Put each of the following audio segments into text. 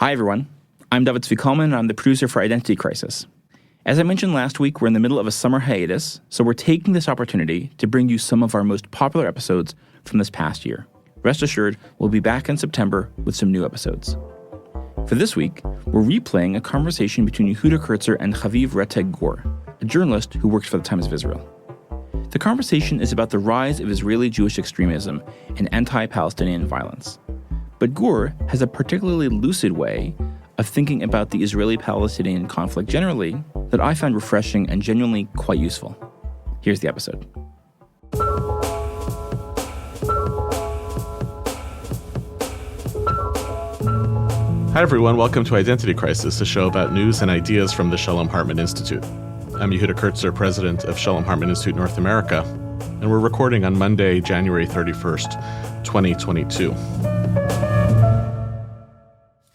Hi everyone, I'm David Zwikalman and I'm the producer for Identity Crisis. As I mentioned last week, we're in the middle of a summer hiatus, so we're taking this opportunity to bring you some of our most popular episodes from this past year. Rest assured, we'll be back in September with some new episodes. For this week, we're replaying a conversation between Yehuda Kurtzer and Haviv Rettig Gur, a journalist who works for the Times of Israel. The conversation is about the rise of Israeli Jewish extremism and anti-Palestinian violence. But Gur has a particularly lucid way of thinking about the Israeli-Palestinian conflict generally that I found refreshing and genuinely quite useful. Here's the episode. Hi everyone, welcome to Identity Crisis, a show about news and ideas from the Shalom Hartman Institute. I'm Yehuda Kurtzer, president of Shalom Hartman Institute North America, and we're recording on Monday, January 31st, 2022.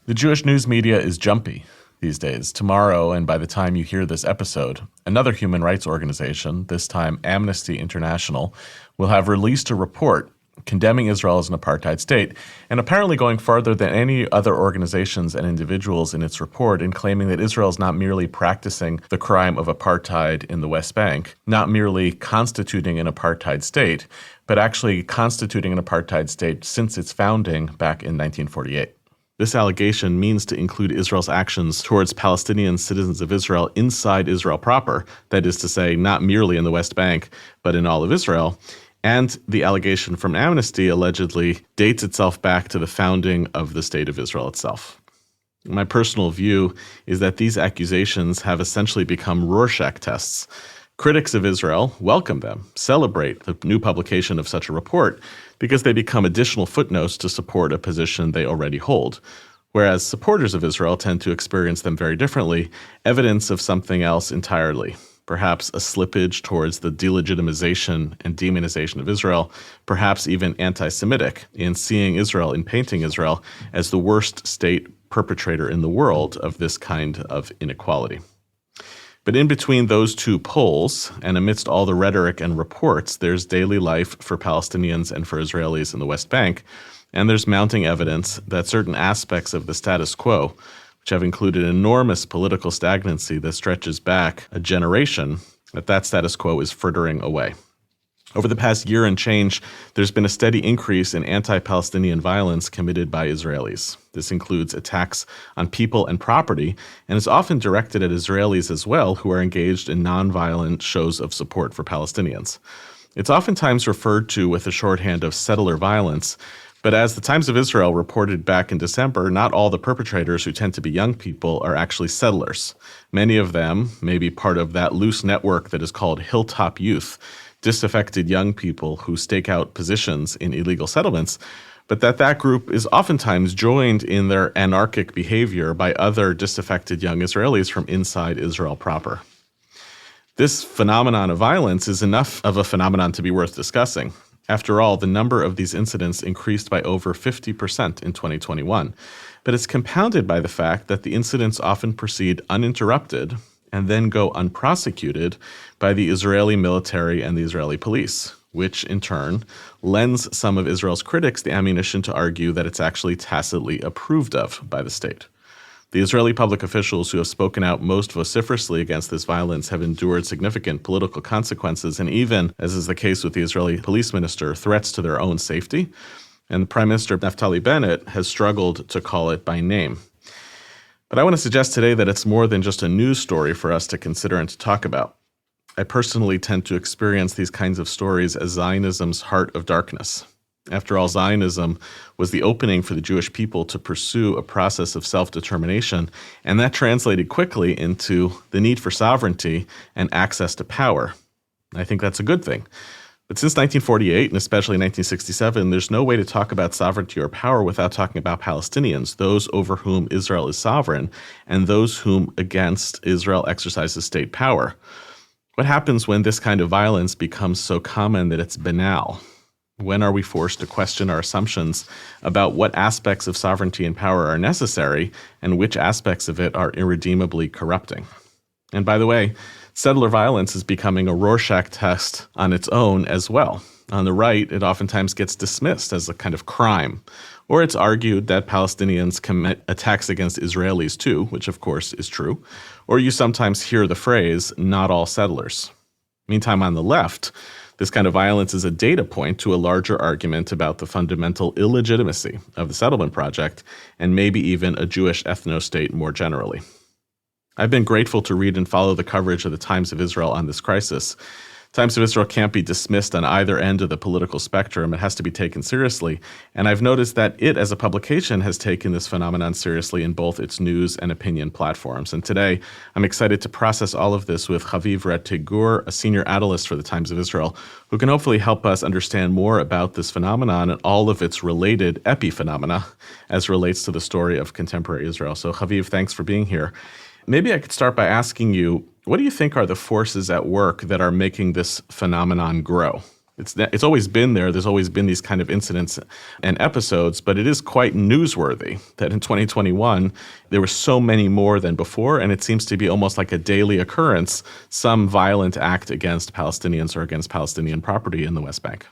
The Jewish news media is jumpy these days. Tomorrow, and by the time you hear this episode, another human rights organization, this time Amnesty International, will have released a report condemning Israel as an apartheid state, and apparently going farther than any other organizations and individuals in its report in claiming that Israel is not merely practicing the crime of apartheid in the West Bank, not merely constituting an apartheid state, but actually constituting an apartheid state since its founding back in 1948. This allegation means to include Israel's actions towards Palestinian citizens of Israel inside Israel proper, that is to say, not merely in the West Bank, but in all of Israel. And the allegation from Amnesty allegedly dates itself back to the founding of the State of Israel itself. My personal view is that these accusations have essentially become Rorschach tests. Critics of Israel welcome them, celebrate the new publication of such a report, because they become additional footnotes to support a position they already hold. Whereas supporters of Israel tend to experience them very differently, evidence of something else entirely. Perhaps a slippage towards the delegitimization and demonization of Israel, perhaps even anti-Semitic in seeing Israel, in painting Israel as the worst state perpetrator in the world of this kind of inequality. But in between those two poles, and amidst all the rhetoric and reports, there's daily life for Palestinians and for Israelis in the West Bank, and there's mounting evidence that certain aspects of the status quo, which have included enormous political stagnancy that stretches back a generation, that status quo is frittering away. Over the past year and change, there's been a steady increase in anti-Palestinian violence committed by Israelis. This includes attacks on people and property, and is often directed at Israelis as well who are engaged in nonviolent shows of support for Palestinians. It's oftentimes referred to with the shorthand of settler violence, but as the Times of Israel reported back in December, not all the perpetrators, who tend to be young people, are actually settlers. Many of them may be part of that loose network that is called Hilltop Youth, disaffected young people who stake out positions in illegal settlements, but that group is oftentimes joined in their anarchic behavior by other disaffected young Israelis from inside Israel proper. This phenomenon of violence is enough of a phenomenon to be worth discussing. After all, the number of these incidents increased by over 50% in 2021, but it's compounded by the fact that the incidents often proceed uninterrupted and then go unprosecuted by the Israeli military and the Israeli police, which in turn lends some of Israel's critics the ammunition to argue that it's actually tacitly approved of by the state. The Israeli public officials who have spoken out most vociferously against this violence have endured significant political consequences and even, as is the case with the Israeli police minister, threats to their own safety. And Prime Minister Naftali Bennett has struggled to call it by name. But I want to suggest today that it's more than just a news story for us to consider and to talk about. I personally tend to experience these kinds of stories as Zionism's heart of darkness. After all, Zionism was the opening for the Jewish people to pursue a process of self-determination, and that translated quickly into the need for sovereignty and access to power. I think that's a good thing. But since 1948, and especially 1967, there's no way to talk about sovereignty or power without talking about Palestinians, those over whom Israel is sovereign, and those whom against Israel exercises state power. What happens when this kind of violence becomes so common that it's banal? When are we forced to question our assumptions about what aspects of sovereignty and power are necessary and which aspects of it are irredeemably corrupting? And by the way, settler violence is becoming a Rorschach test on its own as well. On the right, it oftentimes gets dismissed as a kind of crime Or it's argued that Palestinians commit attacks against Israelis too, which of course is true. Or you sometimes hear the phrase, not all settlers. Meantime, on the left, this kind of violence is a data point to a larger argument about the fundamental illegitimacy of the settlement project and maybe even a Jewish ethno-state more generally. I've been grateful to read and follow the coverage of the Times of Israel on this crisis. Times of Israel can't be dismissed on either end of the political spectrum. It has to be taken seriously. And I've noticed that it, as a publication, has taken this phenomenon seriously in both its news and opinion platforms. And today, I'm excited to process all of this with Haviv Rettig Gur, a senior analyst for the Times of Israel, who can hopefully help us understand more about this phenomenon and all of its related epiphenomena as relates to the story of contemporary Israel. So Haviv, thanks for being here. Maybe I could start by asking you, what do you think are the forces at work that are making this phenomenon grow? It's always been there. There's always been these kind of incidents and episodes, but it is quite newsworthy that in 2021, there were so many more than before, and it seems to be almost like a daily occurrence, some violent act against Palestinians or against Palestinian property in the West Bank.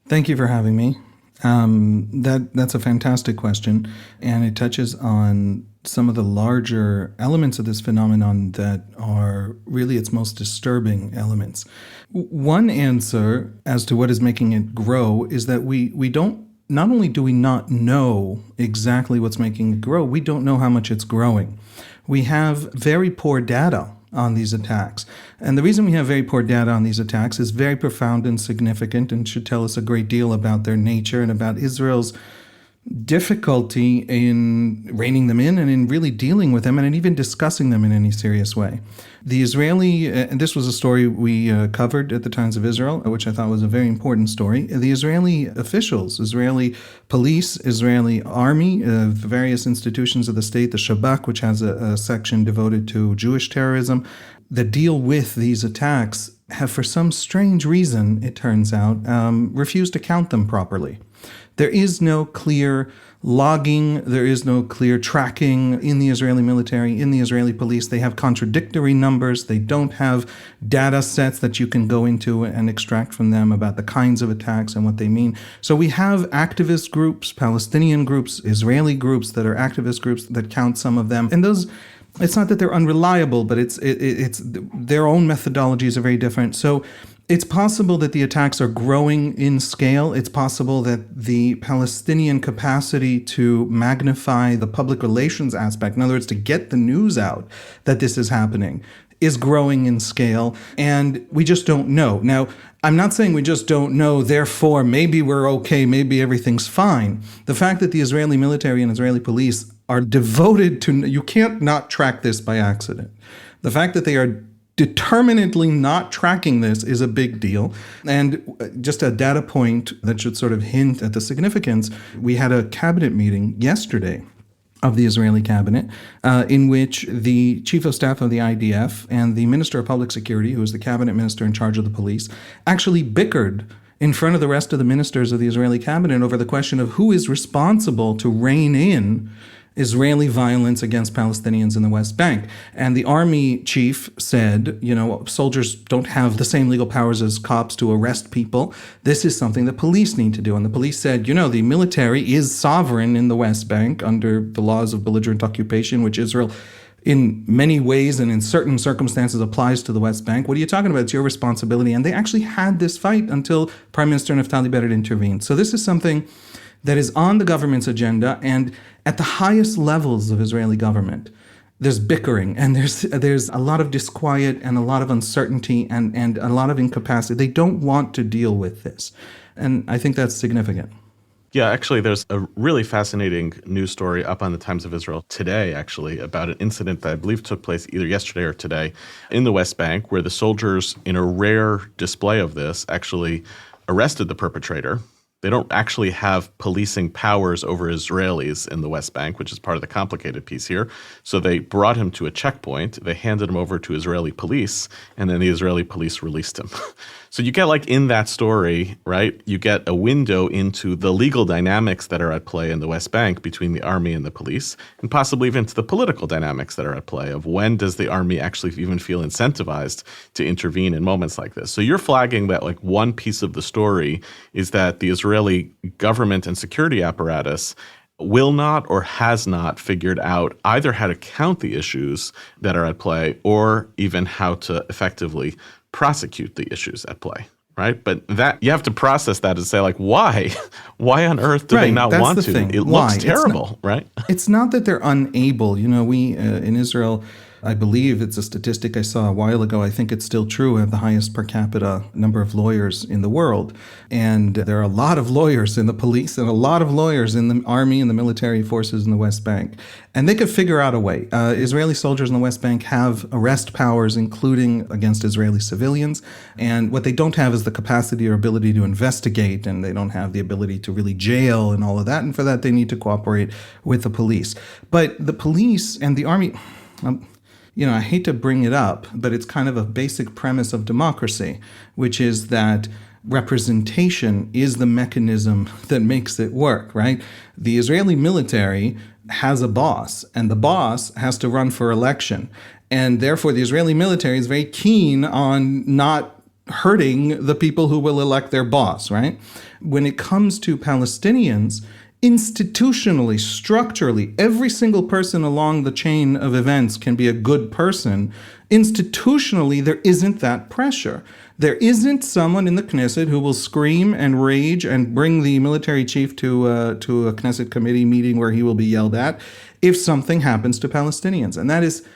Thank you for having me. That's a fantastic question, and it touches on some of the larger elements of this phenomenon that are really its most disturbing elements. One answer as to what is making it grow is that we don't, not only do we not know exactly what's making it grow, we don't know how much it's growing. We have very poor data on these attacks. And the reason we have very poor data on these attacks is very profound and significant and should tell us a great deal about their nature and about Israel's difficulty in reining them in and in really dealing with them and in even discussing them in any serious way. The Israeli, and this was a story we covered at the Times of Israel, which I thought was a very important story. The Israeli officials, Israeli police, Israeli army, various institutions of the state, the Shabak, which has a section devoted to Jewish terrorism, that deal with these attacks have, for some strange reason, it turns out, refused to count them properly. There is no clear logging, there is no clear tracking in the Israeli military, in the Israeli police. They have contradictory numbers. They don't have data sets that you can go into and extract from them about the kinds of attacks and what they mean. So we have activist groups, Palestinian groups, Israeli groups that are activist groups that count some of them. And those, it's not that they're unreliable, but it's their own methodologies are very different. So it's possible that the attacks are growing in scale. It's possible that the Palestinian capacity to magnify the public relations aspect, in other words, to get the news out that this is happening, is growing in scale. And we just don't know. Now, I'm not saying we just don't know, therefore maybe we're okay, maybe everything's fine. The fact that the Israeli military and Israeli police are devoted to, you can't not track this by accident. The fact that they are determinedly not tracking this is a big deal. And just a data point that should sort of hint at the significance, we had a cabinet meeting yesterday of the Israeli cabinet in which the chief of staff of the IDF and the minister of public security, who is the cabinet minister in charge of the police, actually bickered in front of the rest of the ministers of the Israeli cabinet over the question of who is responsible to rein in Israeli violence against Palestinians in the West Bank. And the army chief said, soldiers don't have the same legal powers as cops to arrest people. This is something the police need to do. And the police said, the military is sovereign in the West Bank under the laws of belligerent occupation, which Israel in many ways and in certain circumstances applies to the West Bank. What are you talking about? It's your responsibility. And they actually had this fight until Prime Minister Naftali Bennett intervened. So this is something that is on the government's agenda, and at the highest levels of Israeli government, there's bickering, and there's a lot of disquiet and a lot of uncertainty and a lot of incapacity. They don't want to deal with this, and I think that's significant. Yeah, actually, there's a really fascinating news story up on the Times of Israel today, actually, about an incident that I believe took place either yesterday or today in the West Bank, where the soldiers, in a rare display of this, actually arrested the perpetrator. They don't actually have policing powers over Israelis in the West Bank, which is part of the complicated piece here. So they brought him to a checkpoint, they handed him over to Israeli police, and then the Israeli police released him. So you get, in that story, right, you get a window into the legal dynamics that are at play in the West Bank between the army and the police, and possibly even to the political dynamics that are at play of when does the army actually even feel incentivized to intervene in moments like this. So you're flagging that, one piece of the story is that the Israeli government and security apparatus will not or has not figured out either how to count the issues that are at play or even how to effectively prosecute the issues at play. Right. But that you have to process that and say, like, why? Why on earth do they not want to? Thing. It looks terrible, right? It's not that they're unable. We in Israel, I believe it's a statistic I saw a while ago. I think it's still true. We have the highest per capita number of lawyers in the world. And there are a lot of lawyers in the police and a lot of lawyers in the army and the military forces in the West Bank. And they could figure out a way. Israeli soldiers in the West Bank have arrest powers, including against Israeli civilians. And what they don't have is the capacity or ability to investigate, and they don't have the ability to really jail and all of that. And for that, they need to cooperate with the police. But the police and the army... I hate to bring it up, but it's kind of a basic premise of democracy, which is that representation is the mechanism that makes it work, right? The Israeli military has a boss, and the boss has to run for election. And therefore, the Israeli military is very keen on not hurting the people who will elect their boss, right? When it comes to Palestinians, institutionally, structurally, every single person along the chain of events can be a good person. Institutionally, there isn't that pressure. There isn't someone in the Knesset who will scream and rage and bring the military chief to a Knesset committee meeting where he will be yelled at if something happens to Palestinians. And that is...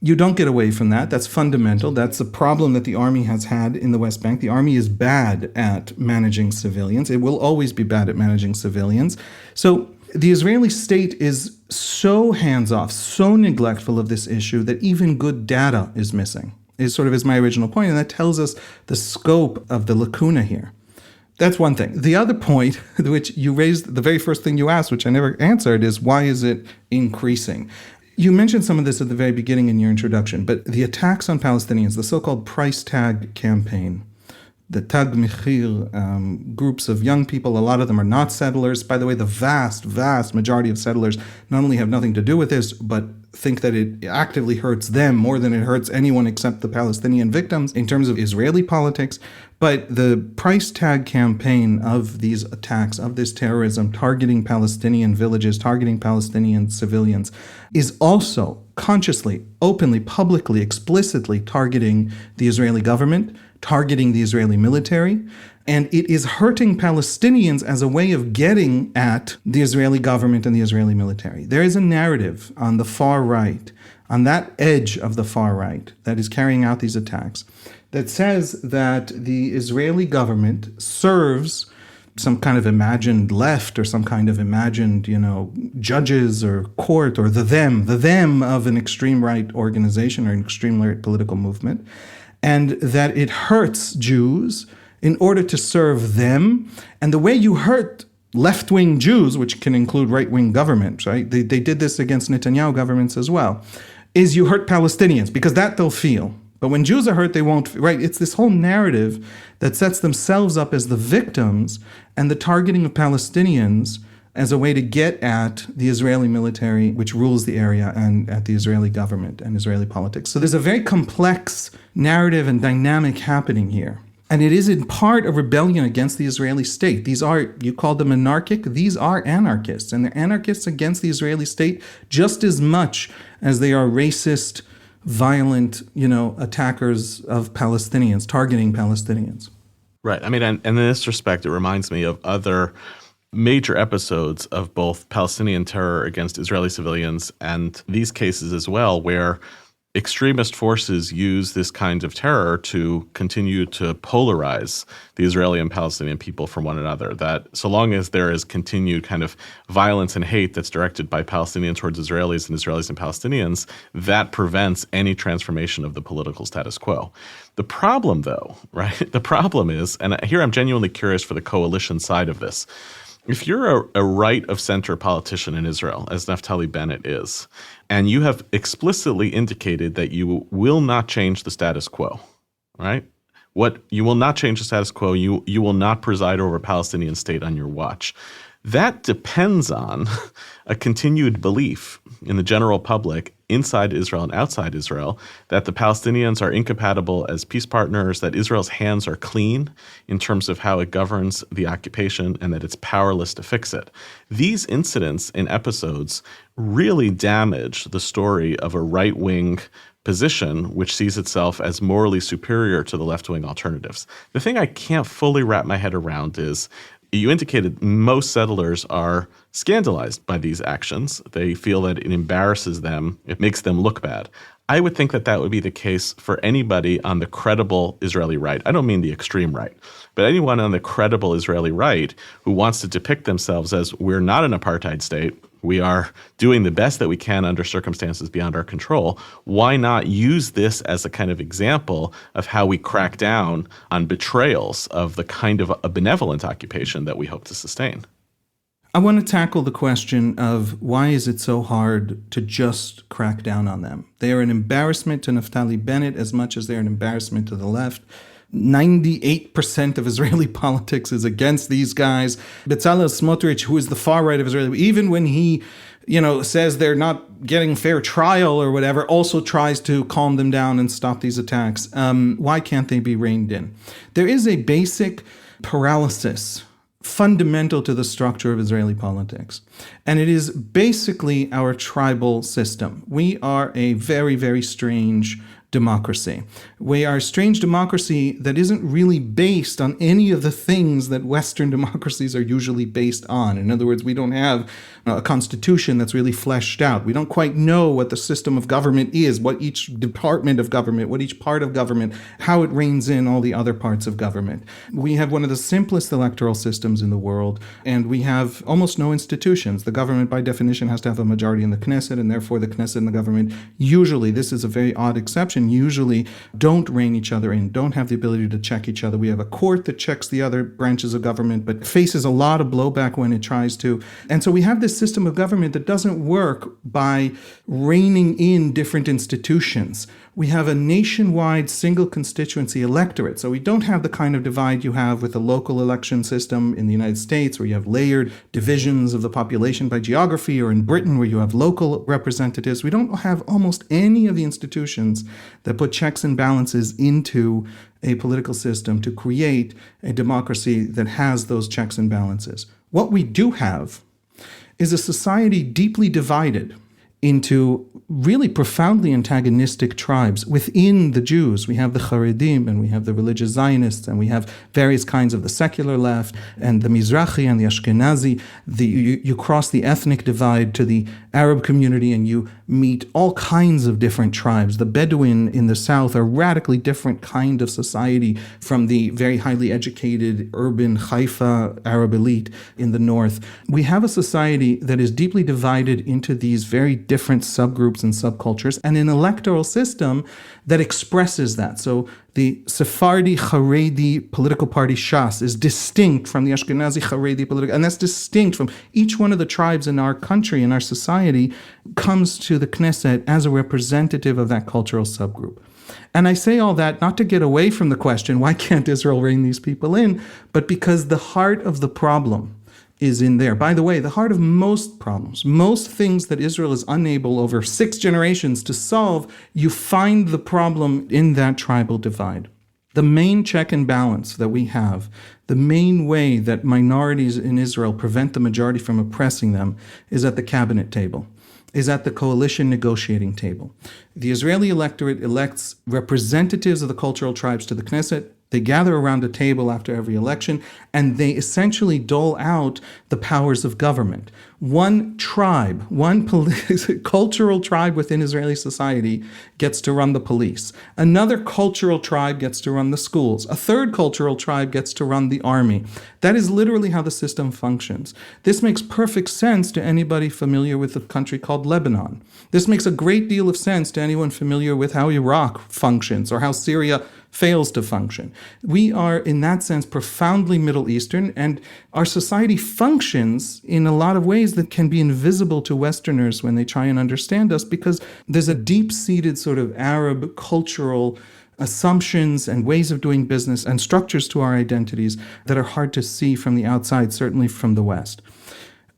You don't get away from that. That's fundamental. That's a problem that the army has had in the West Bank. The army is bad at managing civilians. It will always be bad at managing civilians. So the Israeli state is so hands-off, so neglectful of this issue that even good data is missing. Is my original point, and that tells us the scope of the lacuna here. That's one thing. The other point, which you raised, the very first thing you asked, which I never answered, is why is it increasing? You mentioned some of this at the very beginning in your introduction, but the attacks on Palestinians, the so-called price tag campaign, the Tag Mechir, groups of young people, a lot of them are not settlers. By the way, the vast, vast majority of settlers not only have nothing to do with this, but think that it actively hurts them more than it hurts anyone except the Palestinian victims in terms of Israeli politics. But the price tag campaign of these attacks, of this terrorism, targeting Palestinian villages, targeting Palestinian civilians, is also consciously, openly, publicly, explicitly targeting the Israeli government, targeting the Israeli military, and it is hurting Palestinians as a way of getting at the Israeli government and the Israeli military. There is a narrative on the far right, on that edge of the far right, that is carrying out these attacks, that says that the Israeli government serves some kind of imagined left or some kind of imagined, judges or court or the them of an extreme right organization or an extreme right political movement, and that it hurts Jews in order to serve them. And the way you hurt left-wing Jews, which can include right-wing governments, right? They did this against Netanyahu governments as well, is you hurt Palestinians, because that they'll feel. But when Jews are hurt, they won't, right? It's this whole narrative that sets themselves up as the victims and the targeting of Palestinians as a way to get at the Israeli military, which rules the area, and at the Israeli government and Israeli politics. So there's a very complex narrative and dynamic happening here. And it is in part a rebellion against the Israeli state. These are, you called them anarchic, these are anarchists. And they're anarchists against the Israeli state just as much as they are racist, violent, attackers of Palestinians, targeting Palestinians. Right. I mean, and in this respect, it reminds me of other major episodes of both Palestinian terror against Israeli civilians and these cases as well, where extremist forces use this kind of terror to continue to polarize the Israeli and Palestinian people from one another. That so long as there is continued kind of violence and hate that's directed by Palestinians towards Israelis and Israelis and Palestinians, that prevents any transformation of the political status quo. The problem, though, right? The problem is, and here I'm genuinely curious for the coalition side of this. If you're a right-of-center politician in Israel, as Naftali Bennett is, and you have explicitly indicated that you will not change the status quo, right? You will not change the status quo. You will not preside over a Palestinian state on your watch. That depends on a continued belief in the general public inside Israel and outside Israel that the Palestinians are incompatible as peace partners, that Israel's hands are clean in terms of how it governs the occupation, and that it's powerless to fix it. These incidents and episodes really damage the story of a right-wing position which sees itself as morally superior to the left-wing alternatives. The thing I can't fully wrap my head around is, you indicated most settlers are scandalized by these actions. They feel that it embarrasses them. It makes them look bad. I would think that that would be the case for anybody on the credible Israeli right. I don't mean the extreme right, but anyone on the credible Israeli right who wants to depict themselves as, we're not an apartheid state, we are doing the best that we can under circumstances beyond our control. Why not use this as a kind of example of how we crack down on betrayals of the kind of a benevolent occupation that we hope to sustain? I want to tackle the question of why is it so hard to just crack down on them? They are an embarrassment to Naftali Bennett as much as they're an embarrassment to the left. 98% of Israeli politics is against these guys. Bezalel Smotrich, who is the far right of Israel, even when he, says they're not getting fair trial or whatever, also tries to calm them down and stop these attacks. Why can't they be reined in? There is a basic paralysis fundamental to the structure of Israeli politics. And it is basically our tribal system. We are a very, very strange democracy. We are a strange democracy that isn't really based on any of the things that Western democracies are usually based on. In other words, we don't have a constitution that's really fleshed out. We don't quite know what the system of government is, what each department of government, what each part of government, how it reins in all the other parts of government. We have one of the simplest electoral systems in the world, and we have almost no institutions. The government, by definition, has to have a majority in the Knesset, and therefore the Knesset and the government usually, this is a very odd exception, usually don't rein each other in, don't have the ability to check each other. We have a court that checks the other branches of government, but faces a lot of blowback when it tries to. And so we have this system of government that doesn't work by reining in different institutions. We have a nationwide single constituency electorate. So we don't have the kind of divide you have with the local election system in the United States, where you have layered divisions of the population by geography, or in Britain, where you have local representatives. We don't have almost any of the institutions that put checks and balances into a political system to create a democracy that has those checks and balances. What we do have is a society deeply divided into really profoundly antagonistic tribes. Within the Jews, we have the Haredim, and we have the religious Zionists, and we have various kinds of the secular left, and the Mizrahi and the Ashkenazi. You cross the ethnic divide to the Arab community, and you meet all kinds of different tribes. The Bedouin in the south are a radically different kind of society from the very highly educated urban Haifa Arab elite in the north. We have a society that is deeply divided into these very different subgroups and subcultures, and an electoral system that expresses that. So the Sephardi Haredi political party Shas is distinct from the Ashkenazi Haredi political, and that's distinct from each one of the tribes in our country, in our society, comes to the Knesset as a representative of that cultural subgroup. And I say all that not to get away from the question, why can't Israel rein these people in, but because the heart of the problem is in there. By the way, the heart of most problems, most things that Israel is unable over 6 generations to solve, you find the problem in that tribal divide. The main check and balance that we have, the main way that minorities in Israel prevent the majority from oppressing them, is at the cabinet table, is at the coalition negotiating table. The Israeli electorate elects representatives of the cultural tribes to the Knesset. They gather around a table after every election, and they essentially dole out the powers of government. One tribe, one cultural tribe within Israeli society gets to run the police. Another cultural tribe gets to run the schools. A third cultural tribe gets to run the army. That is literally how the system functions. This makes perfect sense to anybody familiar with a country called Lebanon. This makes a great deal of sense to anyone familiar with how Iraq functions or how Syria fails to function. We are, in that sense, profoundly Middle Eastern, and our society functions in a lot of ways that can be invisible to Westerners when they try and understand us, because there's a deep-seated sort of Arab cultural assumptions and ways of doing business and structures to our identities that are hard to see from the outside, certainly from the West.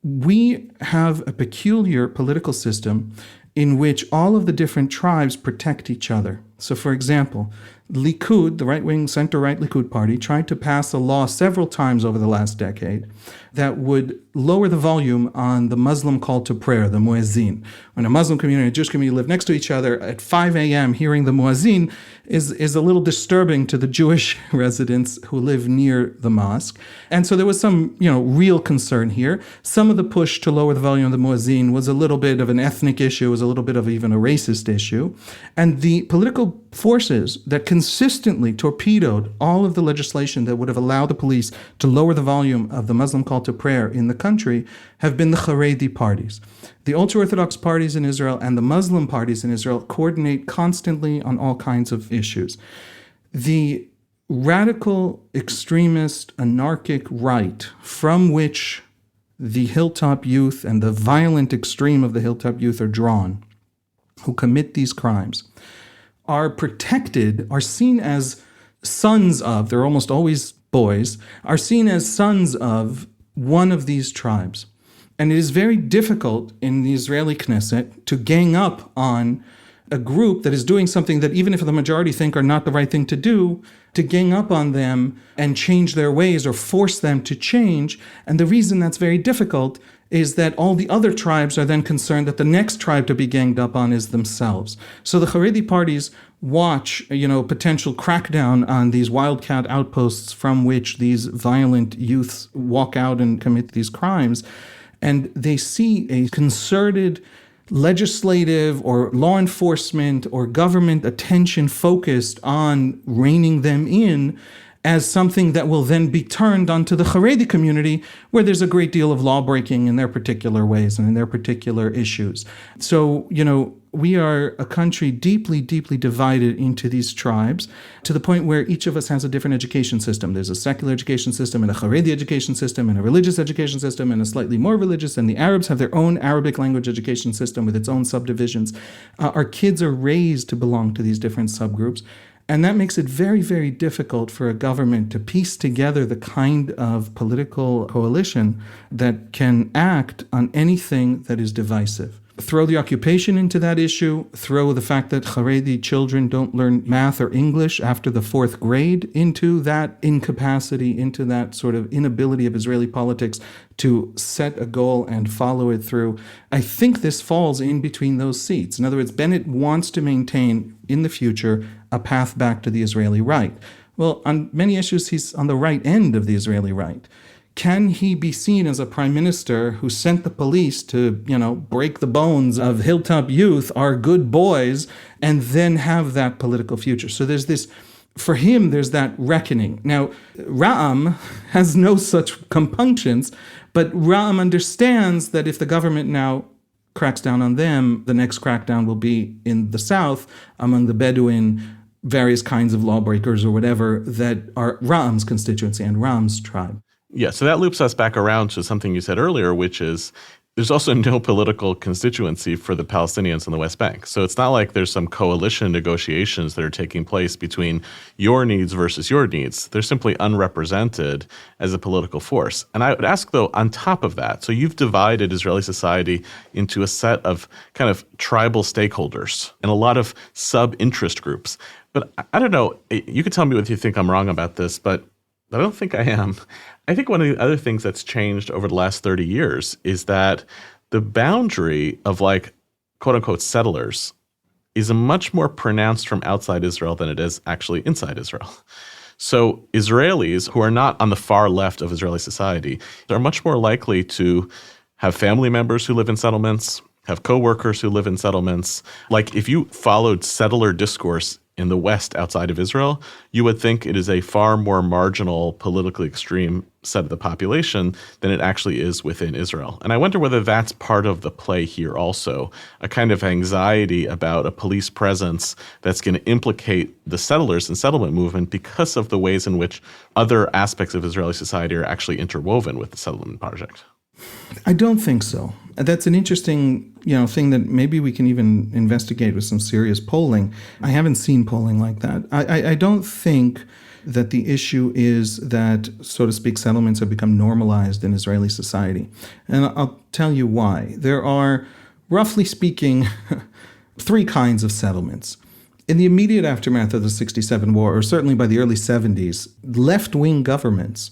We have a peculiar political system in which all of the different tribes protect each other. So, for example, Likud, the right-wing, center-right Likud party, tried to pass a law several times over the last decade that would lower the volume on the Muslim call to prayer, the muezzin. When a Muslim community and a Jewish community live next to each other, at 5 a.m. hearing the muezzin is a little disturbing to the Jewish residents who live near the mosque. And so there was some, real concern here. Some of the push to lower the volume of the muezzin was a little bit of an ethnic issue, was a little bit of even a racist issue. And the political forces that consistently torpedoed all of the legislation that would have allowed the police to lower the volume of the Muslim call to prayer in the country have been the Haredi parties. The ultra-Orthodox parties in Israel and the Muslim parties in Israel coordinate constantly on all kinds of issues. The radical, extremist, anarchic right from which the Hilltop Youth and the violent extreme of the Hilltop Youth are drawn, who commit these crimes, are protected, are seen as sons of, they're almost always boys, are seen as sons of one of these tribes. And it is very difficult in the Israeli Knesset to gang up on a group that is doing something that even if the majority think are not the right thing to do, to gang up on them and change their ways or force them to change. And the reason that's very difficult is that all the other tribes are then concerned that the next tribe to be ganged up on is themselves. So the Haredi parties watch, potential crackdown on these wildcat outposts from which these violent youths walk out and commit these crimes. And they see a concerted legislative or law enforcement or government attention focused on reining them in as something that will then be turned onto the Haredi community, where there's a great deal of law breaking in their particular ways and in their particular issues. So, we are a country deeply, deeply divided into these tribes to the point where each of us has a different education system. There's a secular education system and a Haredi education system and a religious education system and a slightly more religious, and the Arabs have their own Arabic language education system with its own subdivisions. Our kids are raised to belong to these different subgroups. And that makes it very, very difficult for a government to piece together the kind of political coalition that can act on anything that is divisive. Throw the occupation into that issue, throw the fact that Haredi children don't learn math or English after the 4th grade into that incapacity, into that sort of inability of Israeli politics to set a goal and follow it through. I think this falls in between those seats. In other words, Bennett wants to maintain in the future a path back to the Israeli right. Well, on many issues, he's on the right end of the Israeli right. Can he be seen as a prime minister who sent the police to, break the bones of Hilltop Youth, our good boys, and then have that political future? So there's this, for him, there's that reckoning. Now, Ra'am has no such compunctions, but Ra'am understands that if the government now cracks down on them, the next crackdown will be in the south among the Bedouin, various kinds of lawbreakers or whatever that are Ra'am's constituency and Ra'am's tribe. Yeah, so that loops us back around to something you said earlier, which is there's also no political constituency for the Palestinians in the West Bank. So it's not like there's some coalition negotiations that are taking place between your needs versus your needs. They're simply unrepresented as a political force. And I would ask, though, on top of that, so you've divided Israeli society into a set of kind of tribal stakeholders and a lot of sub-interest groups. But I don't know, you could tell me whether you think I'm wrong about this, but I don't think I am. I think one of the other things that's changed over the last 30 years is that the boundary of quote unquote settlers is much more pronounced from outside Israel than it is actually inside Israel. So Israelis who are not on the far left of Israeli society are much more likely to have family members who live in settlements, have coworkers who live in settlements. Like if you followed settler discourse in the West outside of Israel, you would think it is a far more marginal, politically extreme set of the population than it actually is within Israel. And I wonder whether that's part of the play here also, a kind of anxiety about a police presence that's going to implicate the settlers and settlement movement because of the ways in which other aspects of Israeli society are actually interwoven with the settlement project. I don't think so. That's an interesting, thing that maybe we can even investigate with some serious polling. I haven't seen polling like that. I don't think that the issue is that, so to speak, settlements have become normalized in Israeli society. And I'll tell you why. There are, roughly speaking, three kinds of settlements. In the immediate aftermath of the 67 war, or certainly by the early 70s, left-wing governments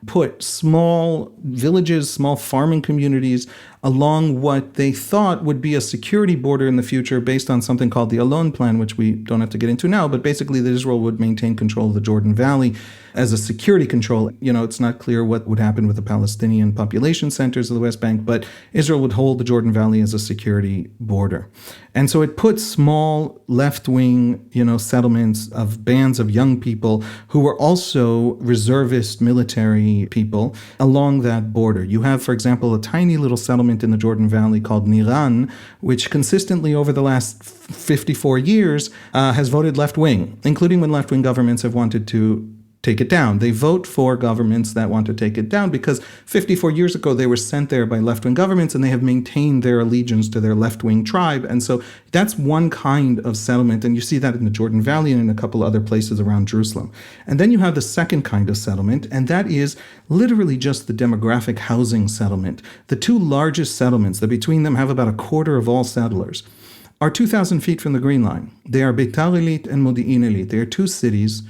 put small villages, small farming communities along what they thought would be a security border in the future based on something called the Alon Plan, which we don't have to get into now, but basically that Israel would maintain control of the Jordan Valley as a security control. It's not clear what would happen with the Palestinian population centers of the West Bank, but Israel would hold the Jordan Valley as a security border. And so it put small left-wing, settlements of bands of young people who were also reservist military people along that border. You have, for example, a tiny little settlement in the Jordan Valley called Niran, which consistently over the last 54 years has voted left-wing, including when left-wing governments have wanted to take it down. They vote for governments that want to take it down because 54 years ago they were sent there by left-wing governments and they have maintained their allegiance to their left-wing tribe. And so that's one kind of settlement. And you see that in the Jordan Valley and in a couple other places around Jerusalem. And then you have the second kind of settlement, and that is literally just the demographic housing settlement. The two largest settlements that between them have about a quarter of all settlers are 2,000 feet from the Green Line. They are Beitar Illit and Modi'in Illit. They are two cities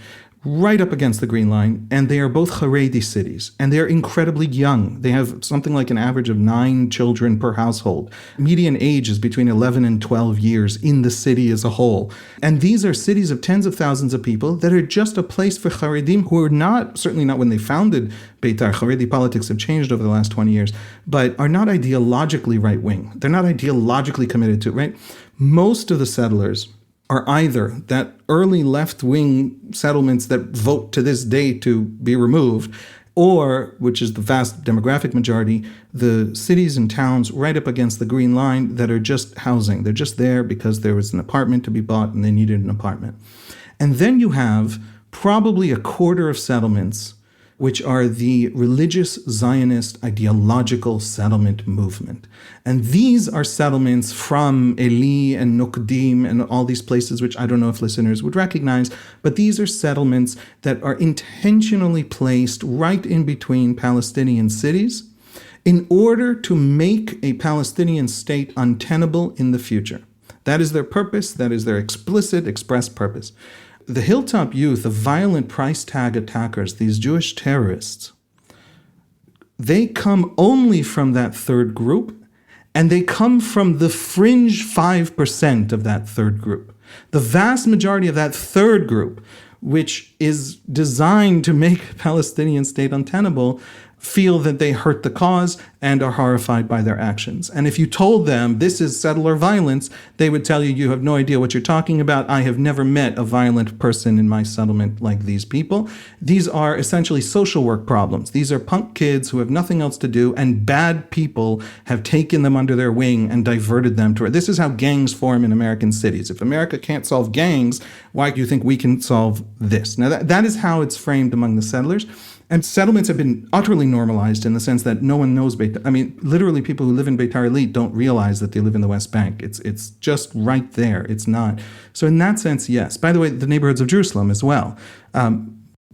right up against the Green Line, and they are both Haredi cities, and they are incredibly young. They have something like an average of 9 children per household. Median age is between 11 and 12 years in the city as a whole. And these are cities of tens of thousands of people that are just a place for Haredim who are not, certainly not when they founded Beitar. Haredi politics have changed over the last 20 years, but are not ideologically right-wing. They're not ideologically committed to it, right? Most of the settlers are either that early left-wing settlements that vote to this day to be removed, or, which is the vast demographic majority, the cities and towns right up against the Green Line that are just housing. They're just there because there was an apartment to be bought and they needed an apartment. And then you have probably a quarter of settlements which are the religious Zionist ideological settlement movement. And these are settlements from Eli and Nukdim and all these places, which I don't know if listeners would recognize, but these are settlements that are intentionally placed right in between Palestinian cities in order to make a Palestinian state untenable in the future. That is their purpose. That is their explicit, express purpose. The Hilltop Youth, the violent price tag attackers, these Jewish terrorists, they come only from that third group, and they come from the fringe 5% of that third group. The vast majority of that third group, which is designed to make Palestinian state untenable, feel that they hurt the cause and are horrified by their actions. And if you told them this is settler violence, they would tell you, you have no idea what you're talking about. I have never met a violent person in my settlement like these people. These are essentially social work problems. These are punk kids who have nothing else to do, and bad people have taken them under their wing and diverted them to it. This is how gangs form in American cities. If America can't solve gangs, why do you think we can solve this? Now, that is how it's framed among the settlers. And settlements have been utterly normalized in the sense that no one knows Beitar. I mean, literally people who live in Beitar Illit don't realize that they live in the West Bank. It's just right there. It's not. So in that sense, yes. By the way, the neighborhoods of Jerusalem as well.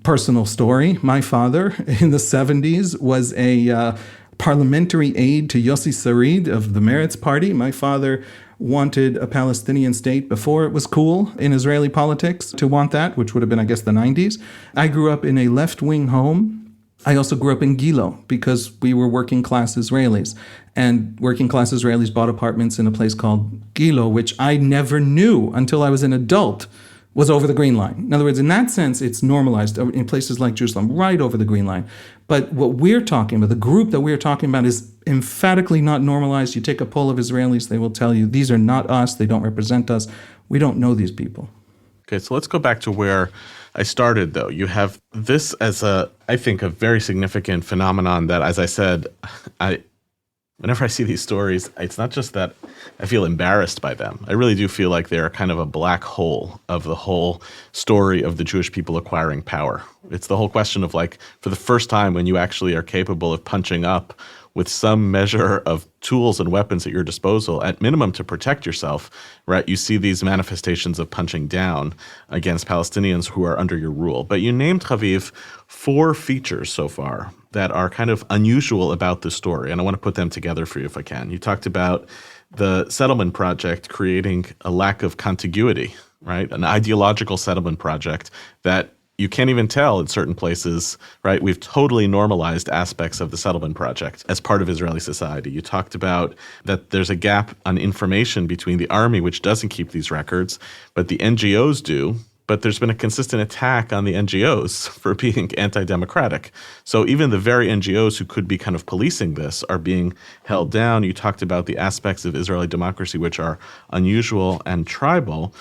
Personal story. My father in the 70s was a parliamentary aide to Yossi Sarid of the Meretz Party. My father wanted a Palestinian state before it was cool in Israeli politics to want that, which would have been, I guess, the 90s. I grew up in a left-wing home. I also grew up in Gilo because we were working-class Israelis. And working-class Israelis bought apartments in a place called Gilo, which I never knew until I was an adult was over the Green Line. In other words, in that sense, it's normalized in places like Jerusalem, right over the Green Line. But what we're talking about, the group that we're talking about, is emphatically not normalized. You take a poll of Israelis, they will tell you, these are not us, they don't represent us. We don't know these people. Okay, so let's go back to where I started, though. You have this as I think, a very significant phenomenon that, as I said, whenever I see these stories, it's not just that I feel embarrassed by them. I really do feel like they're kind of a black hole of the whole story of the Jewish people acquiring power. It's the whole question of, like, for the first time when you actually are capable of punching up with some measure of tools and weapons at your disposal, at minimum to protect yourself, right? You see these manifestations of punching down against Palestinians who are under your rule. But you named, Haviv, 4 features so far that are kind of unusual about this story, and I want to put them together for you if I can. You talked about the settlement project creating a lack of contiguity, right? An ideological settlement project that you can't even tell in certain places, right? We've totally normalized aspects of the settlement project as part of Israeli society. You talked about that there's a gap on information between the army, which doesn't keep these records, but the NGOs do. But there's been a consistent attack on the NGOs for being anti-democratic. So even the very NGOs who could be kind of policing this are being held down. You talked about the aspects of Israeli democracy which are unusual and tribal.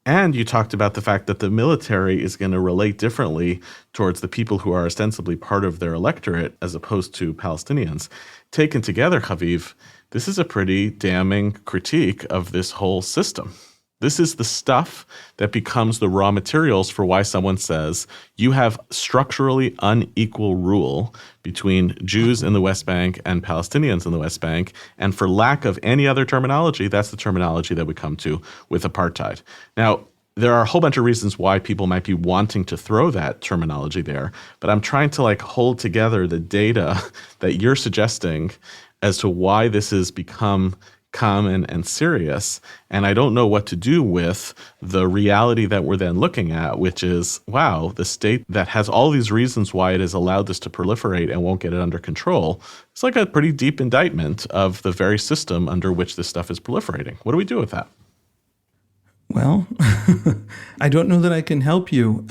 And you talked about the fact that the military is going to relate differently towards the people who are ostensibly part of their electorate as opposed to Palestinians. Taken together, Haviv, this is a pretty damning critique of this whole system. This is the stuff that becomes the raw materials for why someone says you have structurally unequal rule between Jews in the West Bank and Palestinians in the West Bank. And for lack of any other terminology, that's the terminology that we come to with apartheid. Now, there are a whole bunch of reasons why people might be wanting to throw that terminology there, but I'm trying to hold together the data that you're suggesting as to why this has become common and serious, and I don't know what to do with the reality that we're then looking at, which is, wow, the state that has all these reasons why it has allowed this to proliferate and won't get it under control, it's like a pretty deep indictment of the very system under which this stuff is proliferating. What do we do with that? Well, I don't know that I can help you.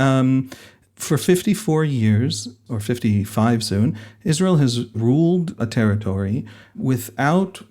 For 54 years, or 55 soon, Israel has ruled a territory without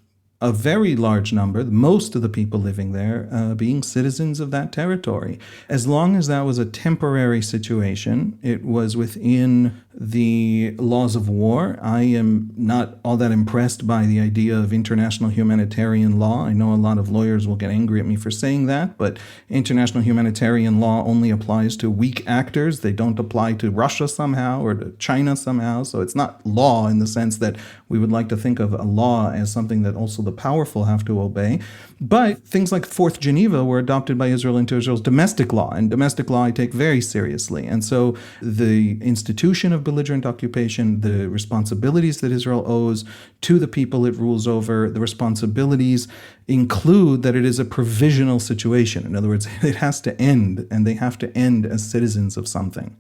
a very large number, most of the people living there, being citizens of that territory. As long as that was a temporary situation, it was within the laws of war. I am not all that impressed by the idea of international humanitarian law. I know a lot of lawyers will get angry at me for saying that, but international humanitarian law only applies to weak actors. They don't apply to Russia somehow or to China somehow. So it's not law in the sense that we would like to think of a law as something that also the powerful have to obey. But things like Fourth Geneva were adopted by Israel into Israel's domestic law, and domestic law I take very seriously. And so the institution of belligerent occupation, the responsibilities that Israel owes to the people it rules over, the responsibilities include that it is a provisional situation. In other words, it has to end, and they have to end as citizens of something.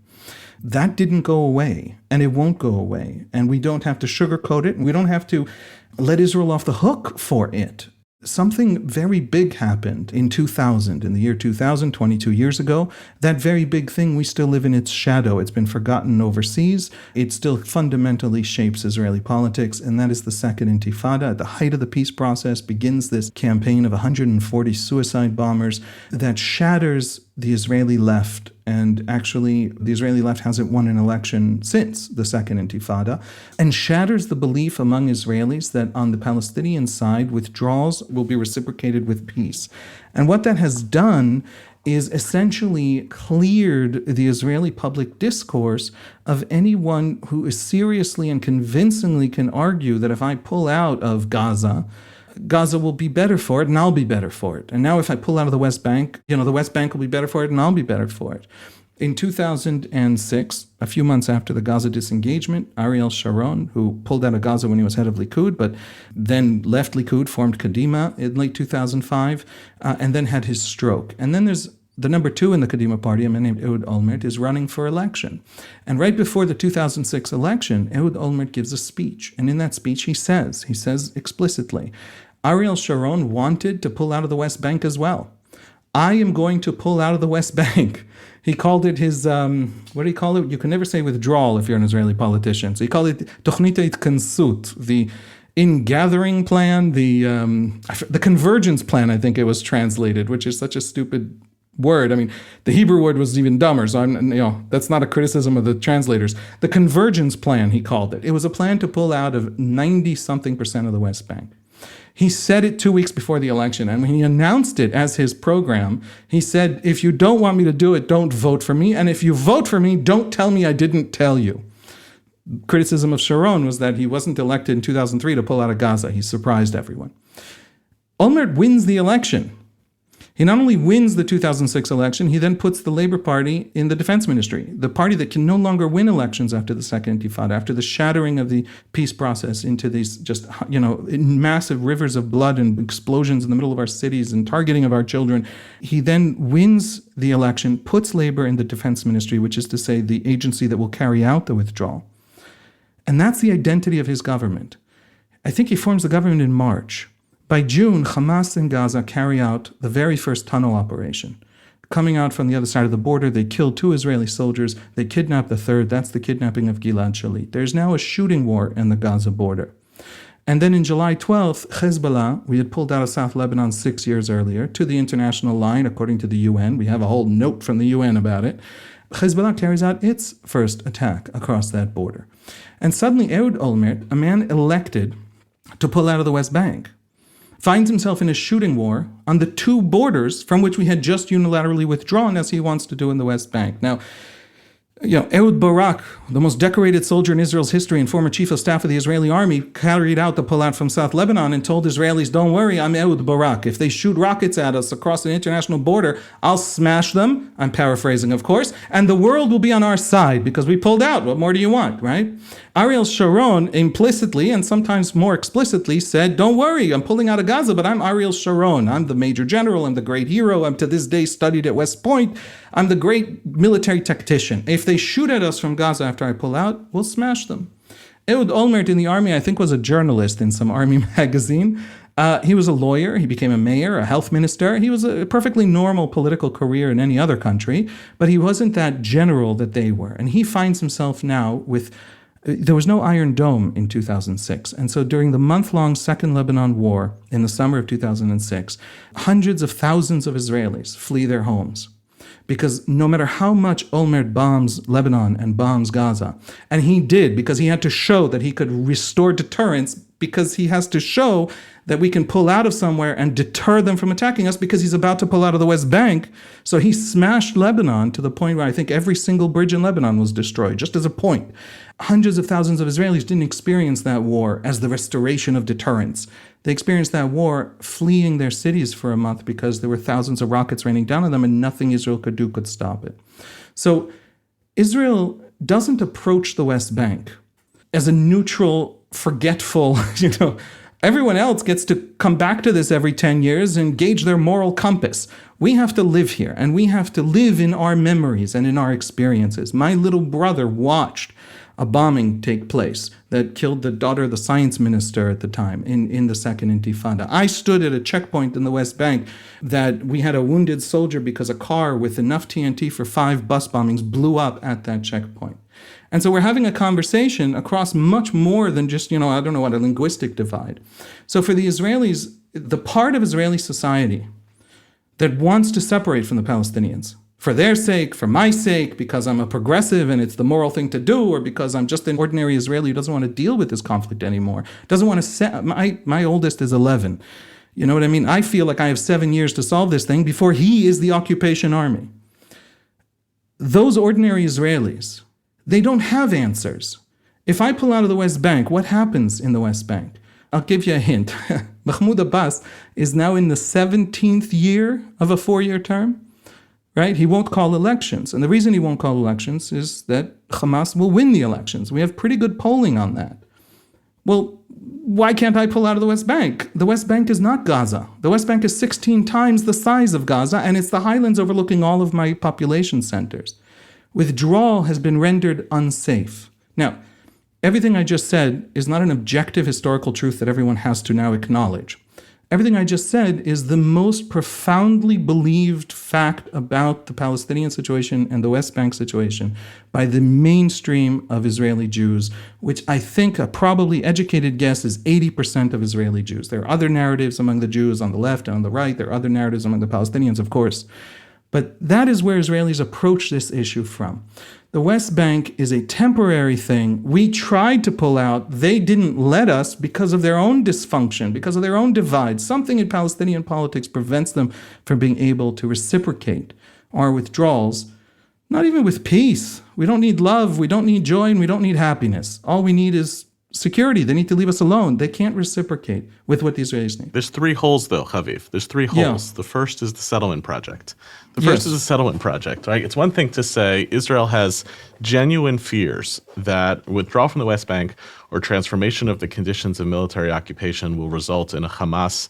That didn't go away, and it won't go away. And we don't have to sugarcoat it, and we don't have to let Israel off the hook for it. Something very big happened in 2000, in the year 2000, 22 years ago. That very big thing, we still live in its shadow. It's been forgotten overseas. It still fundamentally shapes Israeli politics, and that is the Second Intifada. At the height of the peace process begins this campaign of 140 suicide bombers that shatters the Israeli left. And actually, the Israeli left hasn't won an election since the Second Intifada, and shatters the belief among Israelis that on the Palestinian side, withdrawals will be reciprocated with peace. And what that has done is essentially cleared the Israeli public discourse of anyone who is seriously and convincingly can argue that if I pull out of Gaza, Gaza will be better for it, and I'll be better for it. And now if I pull out of the West Bank, the West Bank will be better for it, and I'll be better for it. In 2006, a few months after the Gaza disengagement, Ariel Sharon, who pulled out of Gaza when he was head of Likud, but then left Likud, formed Kadima in late 2005, and then had his stroke. And then there's the number 2 in the Kadima party, a man named Ehud Olmert, is running for election. And right before the 2006 election, Ehud Olmert gives a speech. And in that speech, he says explicitly, Ariel Sharon wanted to pull out of the West Bank as well. I am going to pull out of the West Bank. He called it his, what do you call it? You can never say withdrawal if you're an Israeli politician. So he called it Tochnit Hitkensut, the ingathering plan, the convergence plan, I think it was translated, which is such a stupid word. I mean, the Hebrew word was even dumber, so that's not a criticism of the translators. The convergence plan, he called it. It was a plan to pull out of 90-something% of the West Bank. He said it 2 weeks before the election, and when he announced it as his program, he said, if you don't want me to do it, don't vote for me, and if you vote for me, don't tell me I didn't tell you. criticism of Sharon was that he wasn't elected in 2003 to pull out of Gaza. He surprised everyone. Olmert wins the election. He not only wins the 2006 election, he then puts the Labour Party in the defense ministry, the party that can no longer win elections after the Second Intifada, after the shattering of the peace process into these just, massive rivers of blood and explosions in the middle of our cities and targeting of our children. He then wins the election, puts Labour in the defense ministry, which is to say the agency that will carry out the withdrawal. And that's the identity of his government. I think he forms the government in March. By June, Hamas in Gaza carry out the very first tunnel operation. Coming out from the other side of the border, they kill 2 Israeli soldiers. They kidnap the third. That's the kidnapping of Gilad Shalit. There's now a shooting war in the Gaza border. And then in July 12th, Hezbollah, we had pulled out of South Lebanon 6 years earlier, to the international line, according to the UN. We have a whole note from the UN about it. Hezbollah carries out its first attack across that border. And suddenly Ehud Olmert, a man elected to pull out of the West Bank, finds himself in a shooting war on the 2 borders from which we had just unilaterally withdrawn, as he wants to do in the West Bank. Now, Ehud Barak, the most decorated soldier in Israel's history and former chief of staff of the Israeli army, carried out the pullout from South Lebanon and told Israelis, don't worry, I'm Ehud Barak. If they shoot rockets at us across an international border, I'll smash them. I'm paraphrasing, of course. And the world will be on our side because we pulled out. What more do you want, right? Ariel Sharon implicitly and sometimes more explicitly said, don't worry, I'm pulling out of Gaza, but I'm Ariel Sharon. I'm the major general. I'm the great hero. I'm to this day studied at West Point. I'm the great military tactician. If they shoot at us from Gaza after I pull out, we'll smash them. Ehud Olmert in the army, I think, was a journalist in some army magazine. He was a lawyer. He became a mayor, a health minister. He was a perfectly normal political career in any other country, but he wasn't that general that they were. And he finds himself now with... There was no Iron Dome in 2006. And so during the month-long Second Lebanon War in the summer of 2006, hundreds of thousands of Israelis flee their homes. Because no matter how much Olmert bombs Lebanon and bombs Gaza, and he did because he had to show that he could restore deterrence, because he has to show that we can pull out of somewhere and deter them from attacking us, because he's about to pull out of the West Bank. So he smashed Lebanon to the point where I think every single bridge in Lebanon was destroyed, just as a point. Hundreds of thousands of Israelis didn't experience that war as the restoration of deterrence. They experienced that war fleeing their cities for a month because there were thousands of rockets raining down on them and nothing Israel could do could stop it. So Israel doesn't approach the West Bank as a neutral, forgetful, everyone else gets to come back to this every 10 years and gauge their moral compass. We have to live here, and we have to live in our memories and in our experiences. My little brother watched a bombing take place that killed the daughter of the science minister at the time in the Second Intifada. I stood at a checkpoint in the West Bank that we had a wounded soldier because a car with enough TNT for 5 bus bombings blew up at that checkpoint. And so we're having a conversation across much more than just, a linguistic divide. So for the Israelis, the part of Israeli society that wants to separate from the Palestinians, for their sake, for my sake, because I'm a progressive and it's the moral thing to do, or because I'm just an ordinary Israeli who doesn't want to deal with this conflict anymore, doesn't want to my oldest is 11. You know what I mean? I feel like I have 7 years to solve this thing before he is the occupation army. Those ordinary Israelis, they don't have answers. If I pull out of the West Bank, what happens in the West Bank? I'll give you a hint. Mahmoud Abbas is now in the 17th year of a 4-year term. Right? He won't call elections. And the reason he won't call elections is that Hamas will win the elections. We have pretty good polling on that. Well, why can't I pull out of the West Bank? The West Bank is not Gaza. The West Bank is 16 times the size of Gaza, and it's the highlands overlooking all of my population centers. Withdrawal has been rendered unsafe. Now, everything I just said is not an objective historical truth that everyone has to now acknowledge. Everything I just said is the most profoundly believed fact about the Palestinian situation and the West Bank situation by the mainstream of Israeli Jews, which I think a probably educated guess is 80% of Israeli Jews. There are other narratives among the Jews on the left and on the right. There are other narratives among the Palestinians, of course. But that is where Israelis approach this issue from. The West Bank is a temporary thing. We tried to pull out. They didn't let us because of their own dysfunction, because of their own divide. Something in Palestinian politics prevents them from being able to reciprocate our withdrawals Not even with peace. We don't need love, we don't need joy, and we don't need happiness. All we need is security. They need to leave us alone. They can't reciprocate with what the Israelis need. There's three holes, though, Haviv. There's three holes. Yeah. The first is the settlement project. The first is a settlement project, right? It's one thing to say Israel has genuine fears that withdrawal from the West Bank or transformation of the conditions of military occupation will result in a Hamas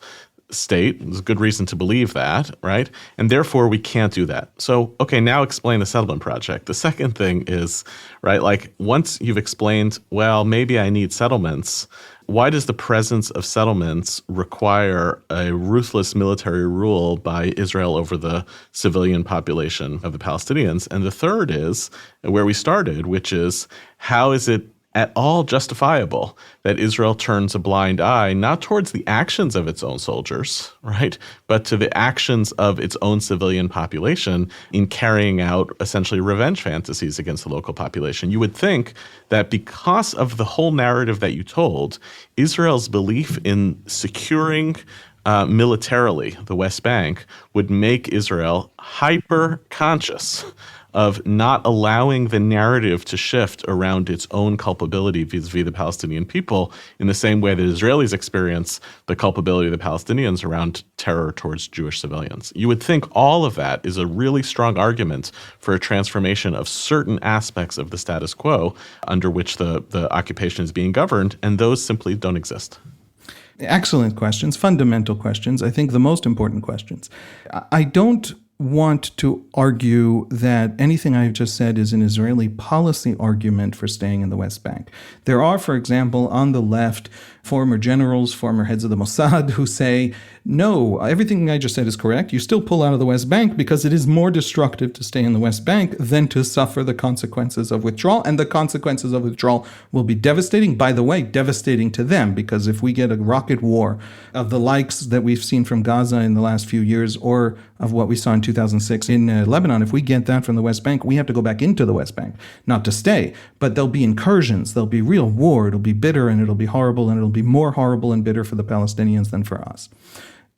state. There's a good reason to believe that, right? And therefore, we can't do that. So, okay, now explain the settlement project. The second thing is, right, like once you've explained, well, maybe I need settlements, why does the presence of settlements require a ruthless military rule by Israel over the civilian population of the Palestinians? And the third is where we started, which is how is it at all justifiable that Israel turns a blind eye, not towards the actions of its own soldiers, right, but to the actions of its own civilian population in carrying out essentially revenge fantasies against the local population? You would think that because of the whole narrative that you told, Israel's belief in securing militarily the West Bank would make Israel hyper-conscious of not allowing the narrative to shift around its own culpability vis-a-vis the Palestinian people in the same way that Israelis experience the culpability of the Palestinians around terror towards Jewish civilians. You would think all of that is a really strong argument for a transformation of certain aspects of the status quo under which the occupation is being governed, and those simply don't exist. Excellent questions, fundamental questions, I think the most important questions. I don't want to argue that anything I've just said is an Israeli policy argument for staying in the West Bank. There are, for example, on the left, former generals, former heads of the Mossad who say, no, everything I just said is correct. You still pull out of the West Bank because it is more destructive to stay in the West Bank than to suffer the consequences of withdrawal. And the consequences of withdrawal will be devastating. By the way, devastating to them, because if we get a rocket war of the likes that we've seen from Gaza in the last few years or of what we saw in 2006 in Lebanon, if we get that from the West Bank, we have to go back into the West Bank, not to stay. But there'll be incursions, there'll be real war, it'll be bitter and it'll be horrible, and it'll be more horrible and bitter for the Palestinians than for us.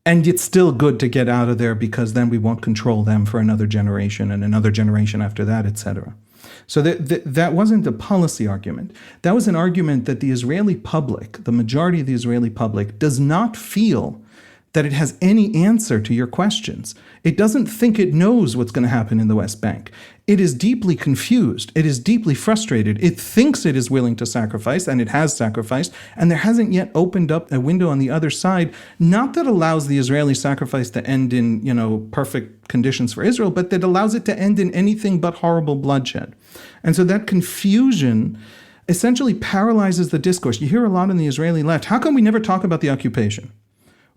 And it's still good to get out of there because then we won't control them for another generation and another generation after that, etc. So that wasn't a policy argument. That was an argument that the Israeli public, the majority of the Israeli public, does not feel that it has any answer to your questions. It doesn't think it knows what's going to happen in the West Bank. It is deeply confused. It is deeply frustrated. It thinks it is willing to sacrifice, and it has sacrificed, and there hasn't yet opened up a window on the other side, not that allows the Israeli sacrifice to end in, perfect conditions for Israel, but that allows it to end in anything but horrible bloodshed. And so that confusion essentially paralyzes the discourse. You hear a lot on the Israeli left, how come we never talk about the occupation?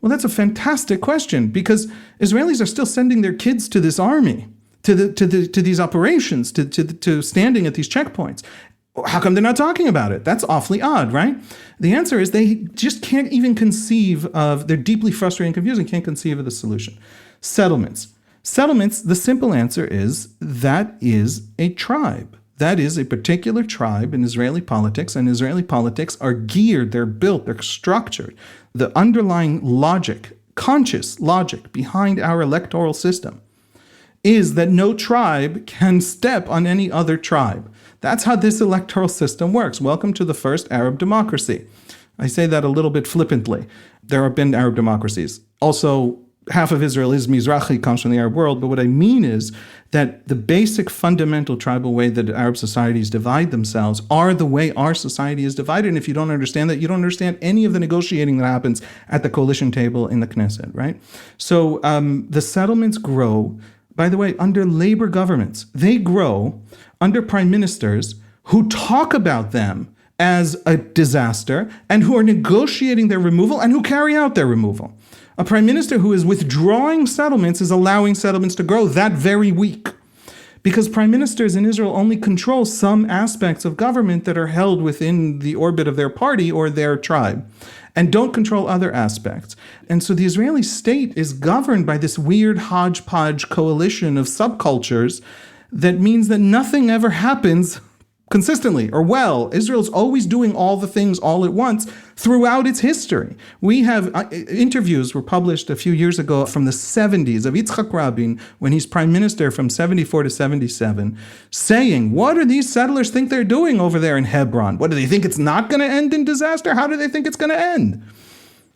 Well, that's a fantastic question, because Israelis are still sending their kids to this army, to these operations, to standing at these checkpoints. How come they're not talking about it? That's awfully odd, right? The answer is they just can't even conceive of, they're deeply frustrated and confused and can't conceive of the solution. Settlements. Settlements, the simple answer is that is a tribe. That is a particular tribe in Israeli politics, and Israeli politics are geared, they're built, they're structured. The underlying logic, conscious logic behind our electoral system is that no tribe can step on any other tribe. That's how this electoral system works. Welcome to the first Arab democracy. I say that a little bit flippantly. There have been Arab democracies. Also, half of Israel is Mizrahi, comes from the Arab world, but what I mean is that the basic fundamental tribal way that Arab societies divide themselves are the way our society is divided. And if you don't understand that, you don't understand any of the negotiating that happens at the coalition table in the Knesset, right? So the settlements grow, by the way, under labor governments. They grow under prime ministers who talk about them as a disaster and who are negotiating their removal and who carry out their removal. A prime minister who is withdrawing settlements is allowing settlements to grow that very week. Because prime ministers in Israel only control some aspects of government that are held within the orbit of their party or their tribe, and don't control other aspects. And so the Israeli state is governed by this weird hodgepodge coalition of subcultures that means that nothing ever happens consistently or well. Israel's always doing all the things all at once throughout its history. We have interviews were published a few years ago from the 70s of Yitzhak Rabin when he's prime minister from 74 to 77, saying, what do these settlers think they're doing over there in Hebron? What do they think it's not going to end in disaster? How do they think it's going to end?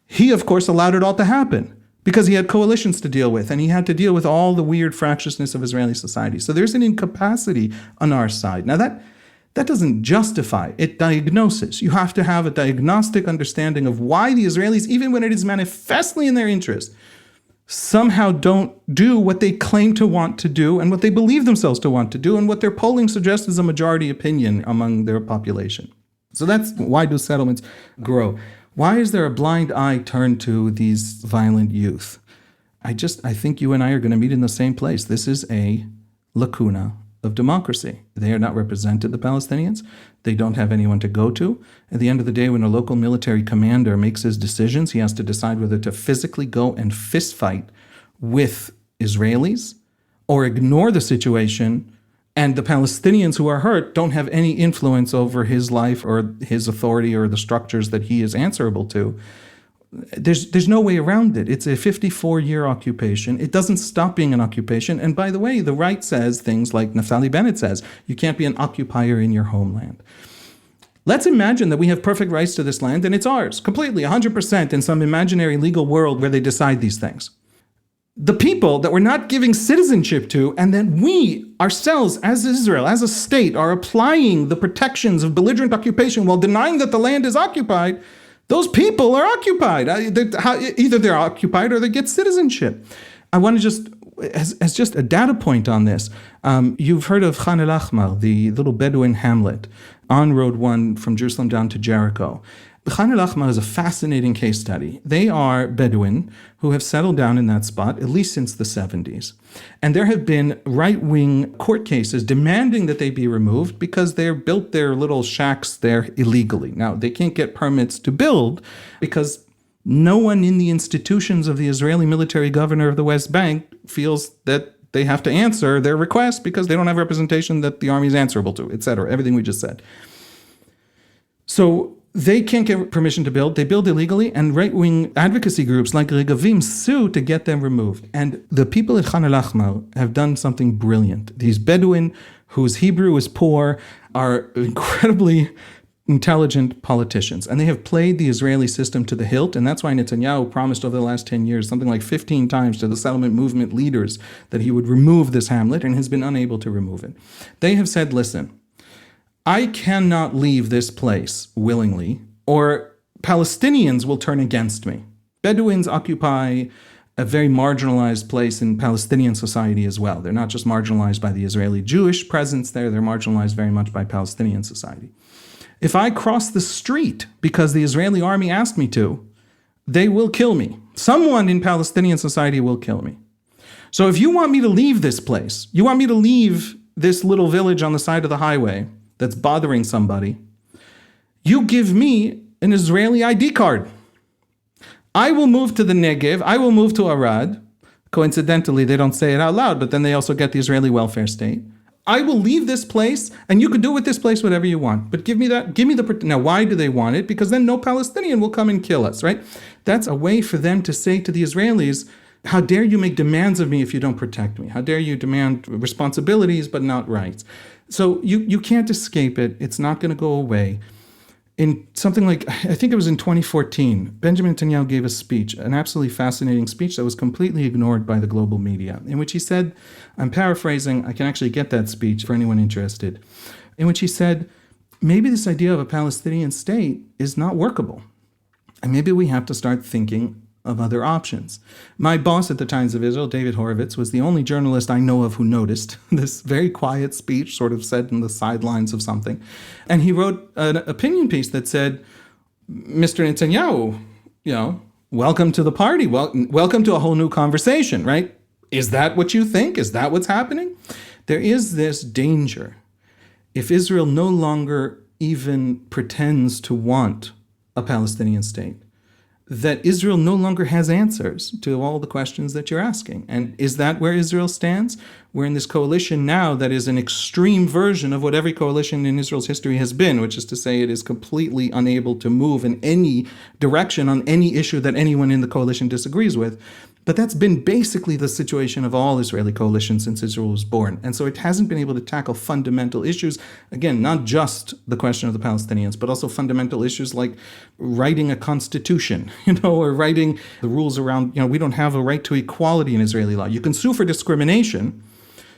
He, of course, allowed it all to happen because he had coalitions to deal with, and he had to deal with all the weird fractiousness of Israeli society. So there's an incapacity on our side. Now that doesn't justify, it diagnoses. You have to have a diagnostic understanding of why the Israelis, even when it is manifestly in their interest, somehow don't do what they claim to want to do and what they believe themselves to want to do and what their polling suggests is a majority opinion among their population. So that's why do settlements grow? Why is there a blind eye turned to these violent youth? I think you and I are going to meet in the same place. This is a lacuna of democracy. They are not represented, the Palestinians. They don't have anyone to go to. At the end of the day, when a local military commander makes his decisions, he has to decide whether to physically go and fist fight with Israelis or ignore the situation, and the Palestinians who are hurt don't have any influence over his life or his authority or the structures that he is answerable to. There's no way around it. It's a 54-year occupation. It doesn't stop being an occupation. And by the way, the right says things like Naftali Bennett says, you can't be an occupier in your homeland. Let's imagine that we have perfect rights to this land and it's ours, completely, 100% in some imaginary legal world where they decide these things. The people that we're not giving citizenship to, and then we ourselves as Israel, as a state, are applying the protections of belligerent occupation while denying that the land is occupied, those people are occupied. Either they're occupied or they get citizenship. I want to as just a data point on this, you've heard of Khan el-Ahmar, the little Bedouin hamlet on Road 1 from Jerusalem down to Jericho. Khan el-Ahmar is a fascinating case study. They are Bedouin who have settled down in that spot, at least since the 70s. And there have been right-wing court cases demanding that they be removed because they built their little shacks there illegally. Now, they can't get permits to build because no one in the institutions of the Israeli military governor of the West Bank feels that they have to answer their request because they don't have representation that the army is answerable to, etc., everything we just said. So they can't get permission to build. They build illegally, and right-wing advocacy groups like Regavim sue to get them removed. And the people at Khan el-Ahmar have done something brilliant. These Bedouin, whose Hebrew is poor, are incredibly intelligent politicians, and they have played the Israeli system to the hilt, and that's why Netanyahu promised over the last 10 years something like 15 times to the settlement movement leaders that he would remove this hamlet, and has been unable to remove it. They have said, listen, I cannot leave this place willingly, or Palestinians will turn against me. Bedouins occupy a very marginalized place in Palestinian society as well. They're not just marginalized by the Israeli Jewish presence there, they're marginalized very much by Palestinian society. If I cross the street because the Israeli army asked me to, they will kill me. Someone in Palestinian society will kill me. So if you want me to leave this place, you want me to leave this little village on the side of the highway that's bothering somebody, you give me an Israeli ID card. I will move to the Negev, I will move to Arad. Coincidentally, they don't say it out loud, but then they also get the Israeli welfare state. I will leave this place, and you can do with this place whatever you want. But give me the... Now, why do they want it? Because then no Palestinian will come and kill us, right? That's a way for them to say to the Israelis, how dare you make demands of me if you don't protect me? How dare you demand responsibilities but not rights? So you can't escape it. It's not going to go away. In something like, I think it was in 2014, Benjamin Netanyahu gave a speech, an absolutely fascinating speech that was completely ignored by the global media, in which he said, I'm paraphrasing, I can actually get that speech for anyone interested, in which he said, maybe this idea of a Palestinian state is not workable. And maybe we have to start thinking of other options. My boss at the Times of Israel, David Horowitz, was the only journalist I know of who noticed this very quiet speech, sort of said in the sidelines of something. And he wrote an opinion piece that said, Mr. Netanyahu, welcome to the party. Welcome to a whole new conversation, right? Is that what you think? Is that what's happening? There is this danger. If Israel no longer even pretends to want a Palestinian state, that Israel no longer has answers to all the questions that you're asking. And is that where Israel stands? We're in this coalition now that is an extreme version of what every coalition in Israel's history has been, which is to say it is completely unable to move in any direction on any issue that anyone in the coalition disagrees with. But that's been basically the situation of all Israeli coalitions since Israel was born. And so it hasn't been able to tackle fundamental issues. Again, not just the question of the Palestinians, but also fundamental issues like writing a constitution, or writing the rules around, we don't have a right to equality in Israeli law. You can sue for discrimination.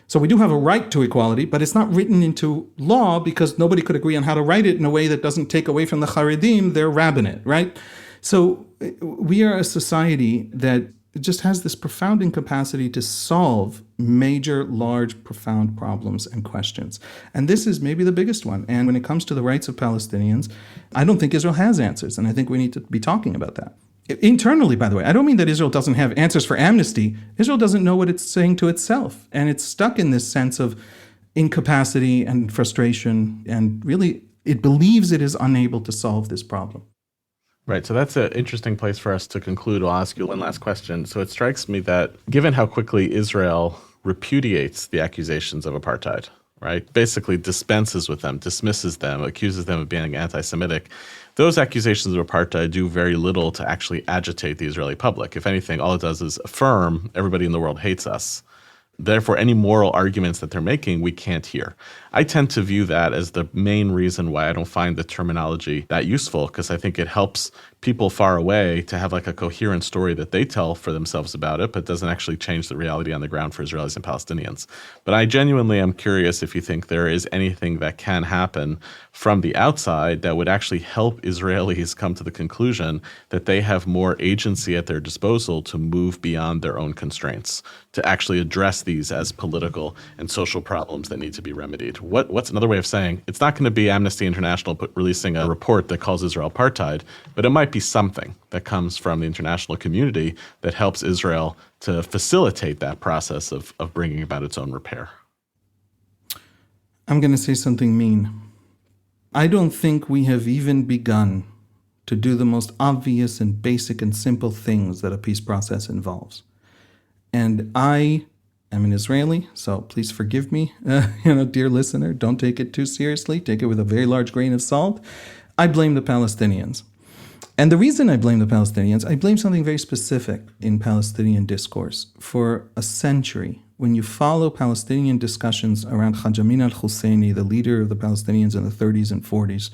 So we do have a right to equality, but it's not written into law because nobody could agree on how to write it in a way that doesn't take away from the Haredim, their rabbinate, right? So we are a society that just has this profound incapacity to solve major, large, profound problems and questions. And this is maybe the biggest one. And when it comes to the rights of Palestinians, I don't think Israel has answers. And I think we need to be talking about that. Internally, by the way, I don't mean that Israel doesn't have answers for amnesty. Israel doesn't know what it's saying to itself. And it's stuck in this sense of incapacity and frustration. And really, it believes it is unable to solve this problem. Right. So that's an interesting place for us to conclude. I'll ask you one last question. So it strikes me that given how quickly Israel repudiates the accusations of apartheid, right, basically dispenses with them, dismisses them, accuses them of being anti-Semitic, those accusations of apartheid do very little to actually agitate the Israeli public. If anything, all it does is affirm everybody in the world hates us. Therefore, any moral arguments that they're making, we can't hear. I tend to view that as the main reason why I don't find the terminology that useful, because I think it helps people far away to have like a coherent story that they tell for themselves about it, but doesn't actually change the reality on the ground for Israelis and Palestinians. But I genuinely am curious if you think there is anything that can happen from the outside that would actually help Israelis come to the conclusion that they have more agency at their disposal to move beyond their own constraints, to actually address these as political and social problems that need to be remedied. What's another way of saying it's not going to be Amnesty International releasing a report that calls Israel apartheid, but it might be something that comes from the international community that helps Israel to facilitate that process of bringing about its own repair. I'm going to say something mean. I don't think we have even begun to do the most obvious and basic and simple things that a peace process involves. And I am an Israeli, so please forgive me, dear listener. Don't take it too seriously. Take it with a very large grain of salt. I blame the Palestinians. And the reason I blame the Palestinians, I blame something very specific in Palestinian discourse. For a century, when you follow Palestinian discussions around Haj Amin al-Husseini, the leader of the Palestinians in the 30s and 40s,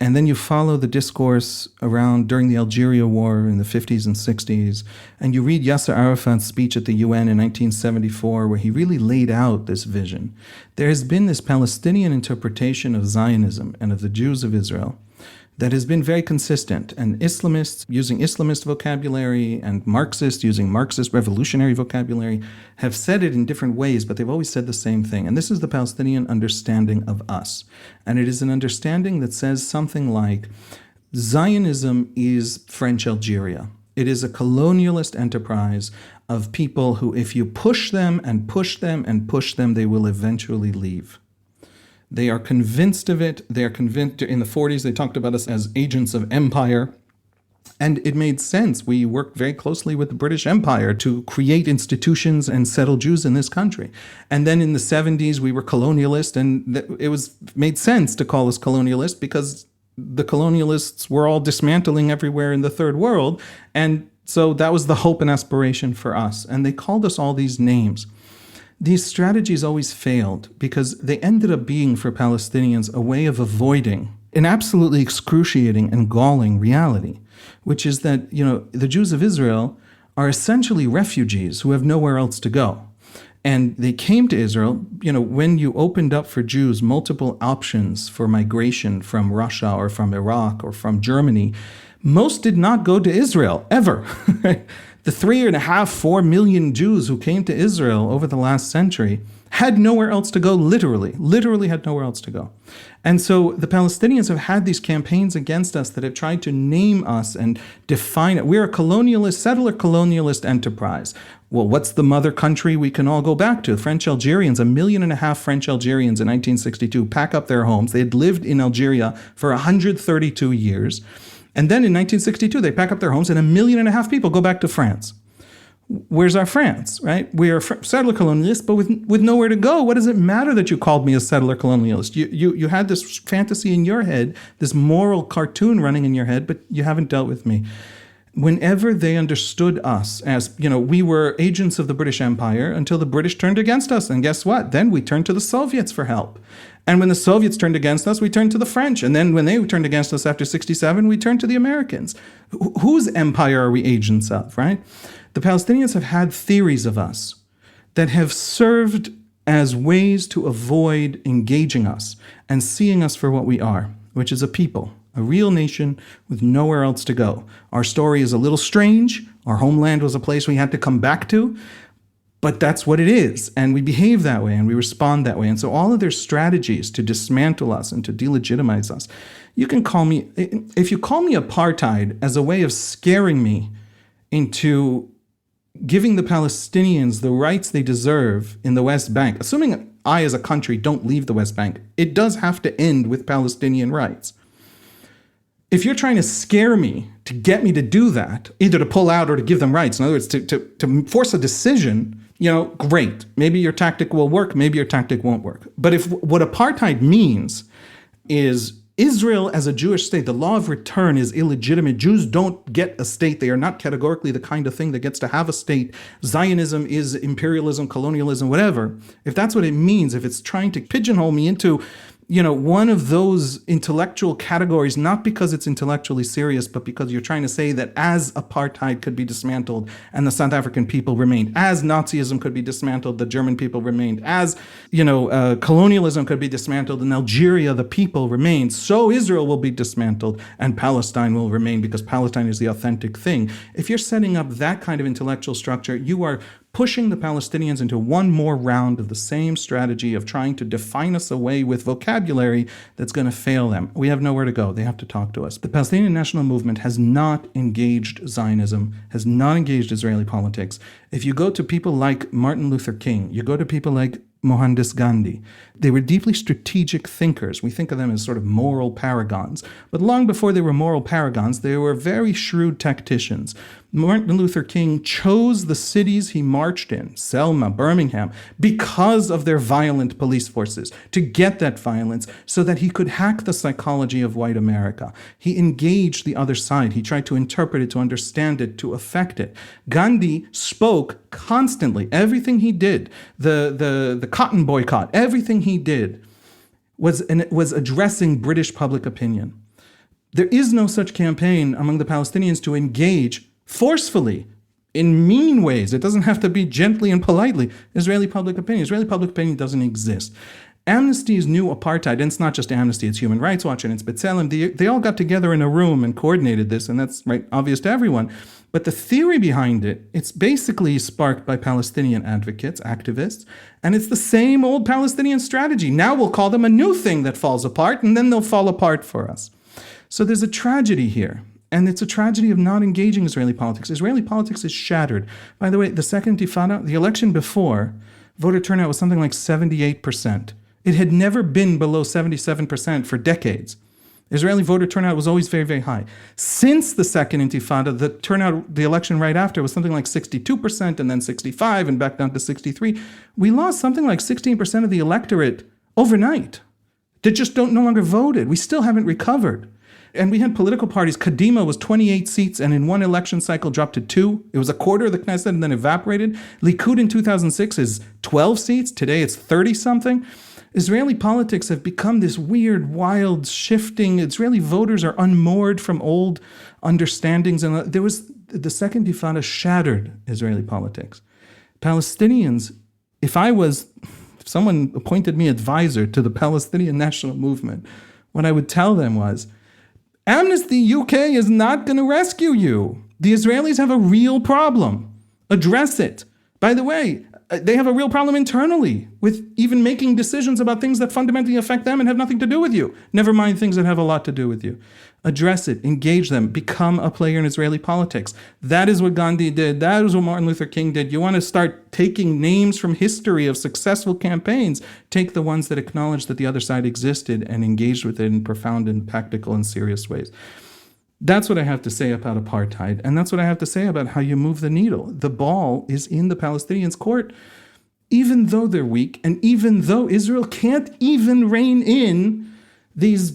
and then you follow the discourse around during the Algeria War in the 50s and 60s, and you read Yasser Arafat's speech at the UN in 1974, where he really laid out this vision. There has been this Palestinian interpretation of Zionism and of the Jews of Israel that has been very consistent, and Islamists using Islamist vocabulary and Marxists using Marxist revolutionary vocabulary have said it in different ways, but they've always said the same thing. And this is the Palestinian understanding of us. And it is an understanding that says something like, Zionism is French Algeria. It is a colonialist enterprise of people who, if you push them and push them and push them, they will eventually leave. They are convinced of it. They are convinced. In the 40s, they talked about us as agents of empire. And it made sense. We worked very closely with the British Empire to create institutions and settle Jews in this country. And then in the 70s, we were colonialist, and it made sense to call us colonialist because the colonialists were all dismantling everywhere in the third world. And so that was the hope and aspiration for us. And they called us all these names. These strategies always failed because they ended up being, for Palestinians, a way of avoiding an absolutely excruciating and galling reality, which is that, the Jews of Israel are essentially refugees who have nowhere else to go. And they came to Israel, when you opened up for Jews multiple options for migration from Russia or from Iraq or from Germany, most did not go to Israel, ever. The 3.5-4 million Jews who came to Israel over the last century had nowhere else to go, literally had nowhere else to go. And so the Palestinians have had these campaigns against us that have tried to name us and define it. We're a settler colonialist enterprise. Well, what's the mother country we can all go back to? French Algerians, 1.5 million French Algerians in 1962 pack up their homes. They had lived in Algeria for 132 years. And then in 1962, they pack up their homes and 1.5 million people go back to France. Where's our France, right? We are settler colonialists, but with nowhere to go. What does it matter that you called me a settler colonialist? You had this fantasy in your head, this moral cartoon running in your head, but you haven't dealt with me. Whenever they understood us as, we were agents of the British Empire until the British turned against us. And guess what? Then we turned to the Soviets for help. And when the Soviets turned against us, we turned to the French. And then when they turned against us after 1967, we turned to the Americans. Whose empire are we agents of, right? The Palestinians have had theories of us that have served as ways to avoid engaging us and seeing us for what we are, which is a people. A real nation with nowhere else to go. Our story is a little strange. Our homeland was a place we had to come back to. But that's what it is. And we behave that way and we respond that way. And so all of their strategies to dismantle us and to delegitimize us, you can call me, if you call me apartheid as a way of scaring me into giving the Palestinians the rights they deserve in the West Bank, assuming I as a country don't leave the West Bank, it does have to end with Palestinian rights. If you're trying to scare me to get me to do that, either to pull out or to give them rights, in other words, to force a decision, great. Maybe your tactic will work, maybe your tactic won't work. But if what apartheid means is Israel as a Jewish state, the law of return is illegitimate. Jews don't get a state. They are not categorically the kind of thing that gets to have a state. Zionism is imperialism, colonialism, whatever. If that's what it means, if it's trying to pigeonhole me into one of those intellectual categories, not because it's intellectually serious, but because you're trying to say that as apartheid could be dismantled and the South African people remained, as Nazism could be dismantled, the German people remained, as, colonialism could be dismantled in Algeria, the people remained, so Israel will be dismantled and Palestine will remain because Palestine is the authentic thing. If you're setting up that kind of intellectual structure, you are pushing the Palestinians into one more round of the same strategy of trying to define us away with vocabulary that's going to fail them. We have nowhere to go. They have to talk to us. The Palestinian National Movement has not engaged Zionism, has not engaged Israeli politics. If you go to people like Martin Luther King, you go to people like Mohandas Gandhi, they were deeply strategic thinkers. We think of them as sort of moral paragons. But long before they were moral paragons, they were very shrewd tacticians. Martin Luther King chose the cities he marched in, Selma, Birmingham, because of their violent police forces, to get that violence so that he could hack the psychology of white America. He engaged the other side. He tried to interpret it, to understand it, to affect it. Gandhi spoke constantly. Everything he did, the cotton boycott, everything he did was addressing British public opinion. There is no such campaign among the Palestinians to engage forcefully, in mean ways. It doesn't have to be gently and politely. Israeli public opinion. Israeli public opinion doesn't exist. Amnesty's new apartheid, and it's not just Amnesty, it's Human Rights Watch and it's B'Tselem, they all got together in a room and coordinated this, and that's obvious to everyone. But the theory behind it, it's basically sparked by Palestinian advocates, activists, and it's the same old Palestinian strategy. Now we'll call them a new thing that falls apart, and then they'll fall apart for us. So there's a tragedy here. And it's a tragedy of not engaging Israeli politics. Israeli politics is shattered. By the way, the Second Intifada, the election before, voter turnout was something like 78%. It had never been below 77% for decades. Israeli voter turnout was always very, very high. Since the Second Intifada, the turnout, the election right after, was something like 62% and then 65% and back down to 63%. We lost something like 16% of the electorate overnight that just no longer voted. We still haven't recovered. And we had political parties. Kadima was 28 seats and in one election cycle dropped to 2. It was a quarter of the Knesset and then evaporated. Likud in 2006 is 12 seats. Today it's 30-something. Israeli politics have become this weird, wild, shifting. Israeli voters are unmoored from old understandings. And there was the Second Intifada shattered Israeli politics. Palestinians, if someone appointed me advisor to the Palestinian National Movement, what I would tell them was, Amnesty UK is not going to rescue you. The Israelis have a real problem. Address it. By the way, they have a real problem internally with even making decisions about things that fundamentally affect them and have nothing to do with you. Never mind things that have a lot to do with you. Address it. Engage them. Become a player in Israeli politics. That is what Gandhi did. That is what Martin Luther King did. You want to start taking names from history of successful campaigns. Take the ones that acknowledge that the other side existed and engaged with it in profound and practical and serious ways. That's what I have to say about apartheid. And that's what I have to say about how you move the needle. The ball is in the Palestinians' court, even though they're weak, and even though Israel can't even rein in these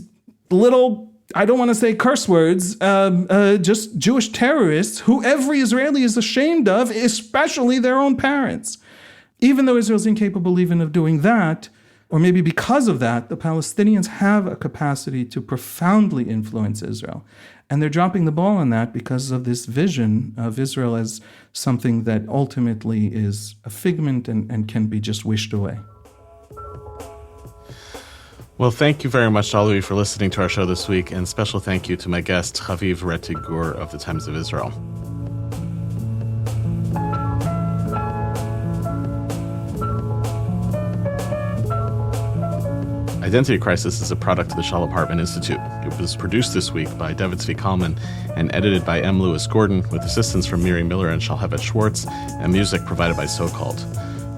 little, I don't want to say curse words, just Jewish terrorists who every Israeli is ashamed of, especially their own parents. Even though Israel's incapable even of doing that, or maybe because of that, the Palestinians have a capacity to profoundly influence Israel. And they're dropping the ball on that because of this vision of Israel as something that ultimately is a figment and can be just wished away. Well, thank you very much to all of you for listening to our show this week, and special thank you to my guest, Haviv Rettig Gur of the Times of Israel. Identity Crisis is a product of the Shalom Hartman Institute. It was produced this week by David Zvi Kalman and edited by M. Lewis Gordon, with assistance from Miri Miller and Shalhevet Schwartz, and music provided by So Called.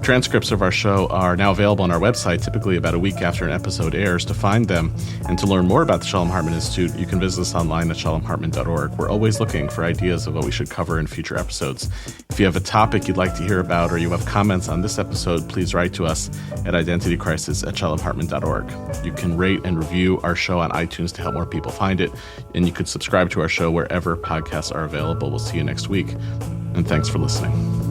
Transcripts of our show are now available on our website, typically about a week after an episode airs. To find them and to learn more about the Shalom Hartman Institute, you can visit us online at shalomhartman.org. We're always looking for ideas of what we should cover in future episodes. If you have a topic you'd like to hear about, or you have comments on this episode, please write to us at identitycrisis@shalomhartman.org. You can rate and review our show on iTunes to help more people find it, and you could subscribe to our show wherever podcasts are available. We'll see you next week, and thanks for listening.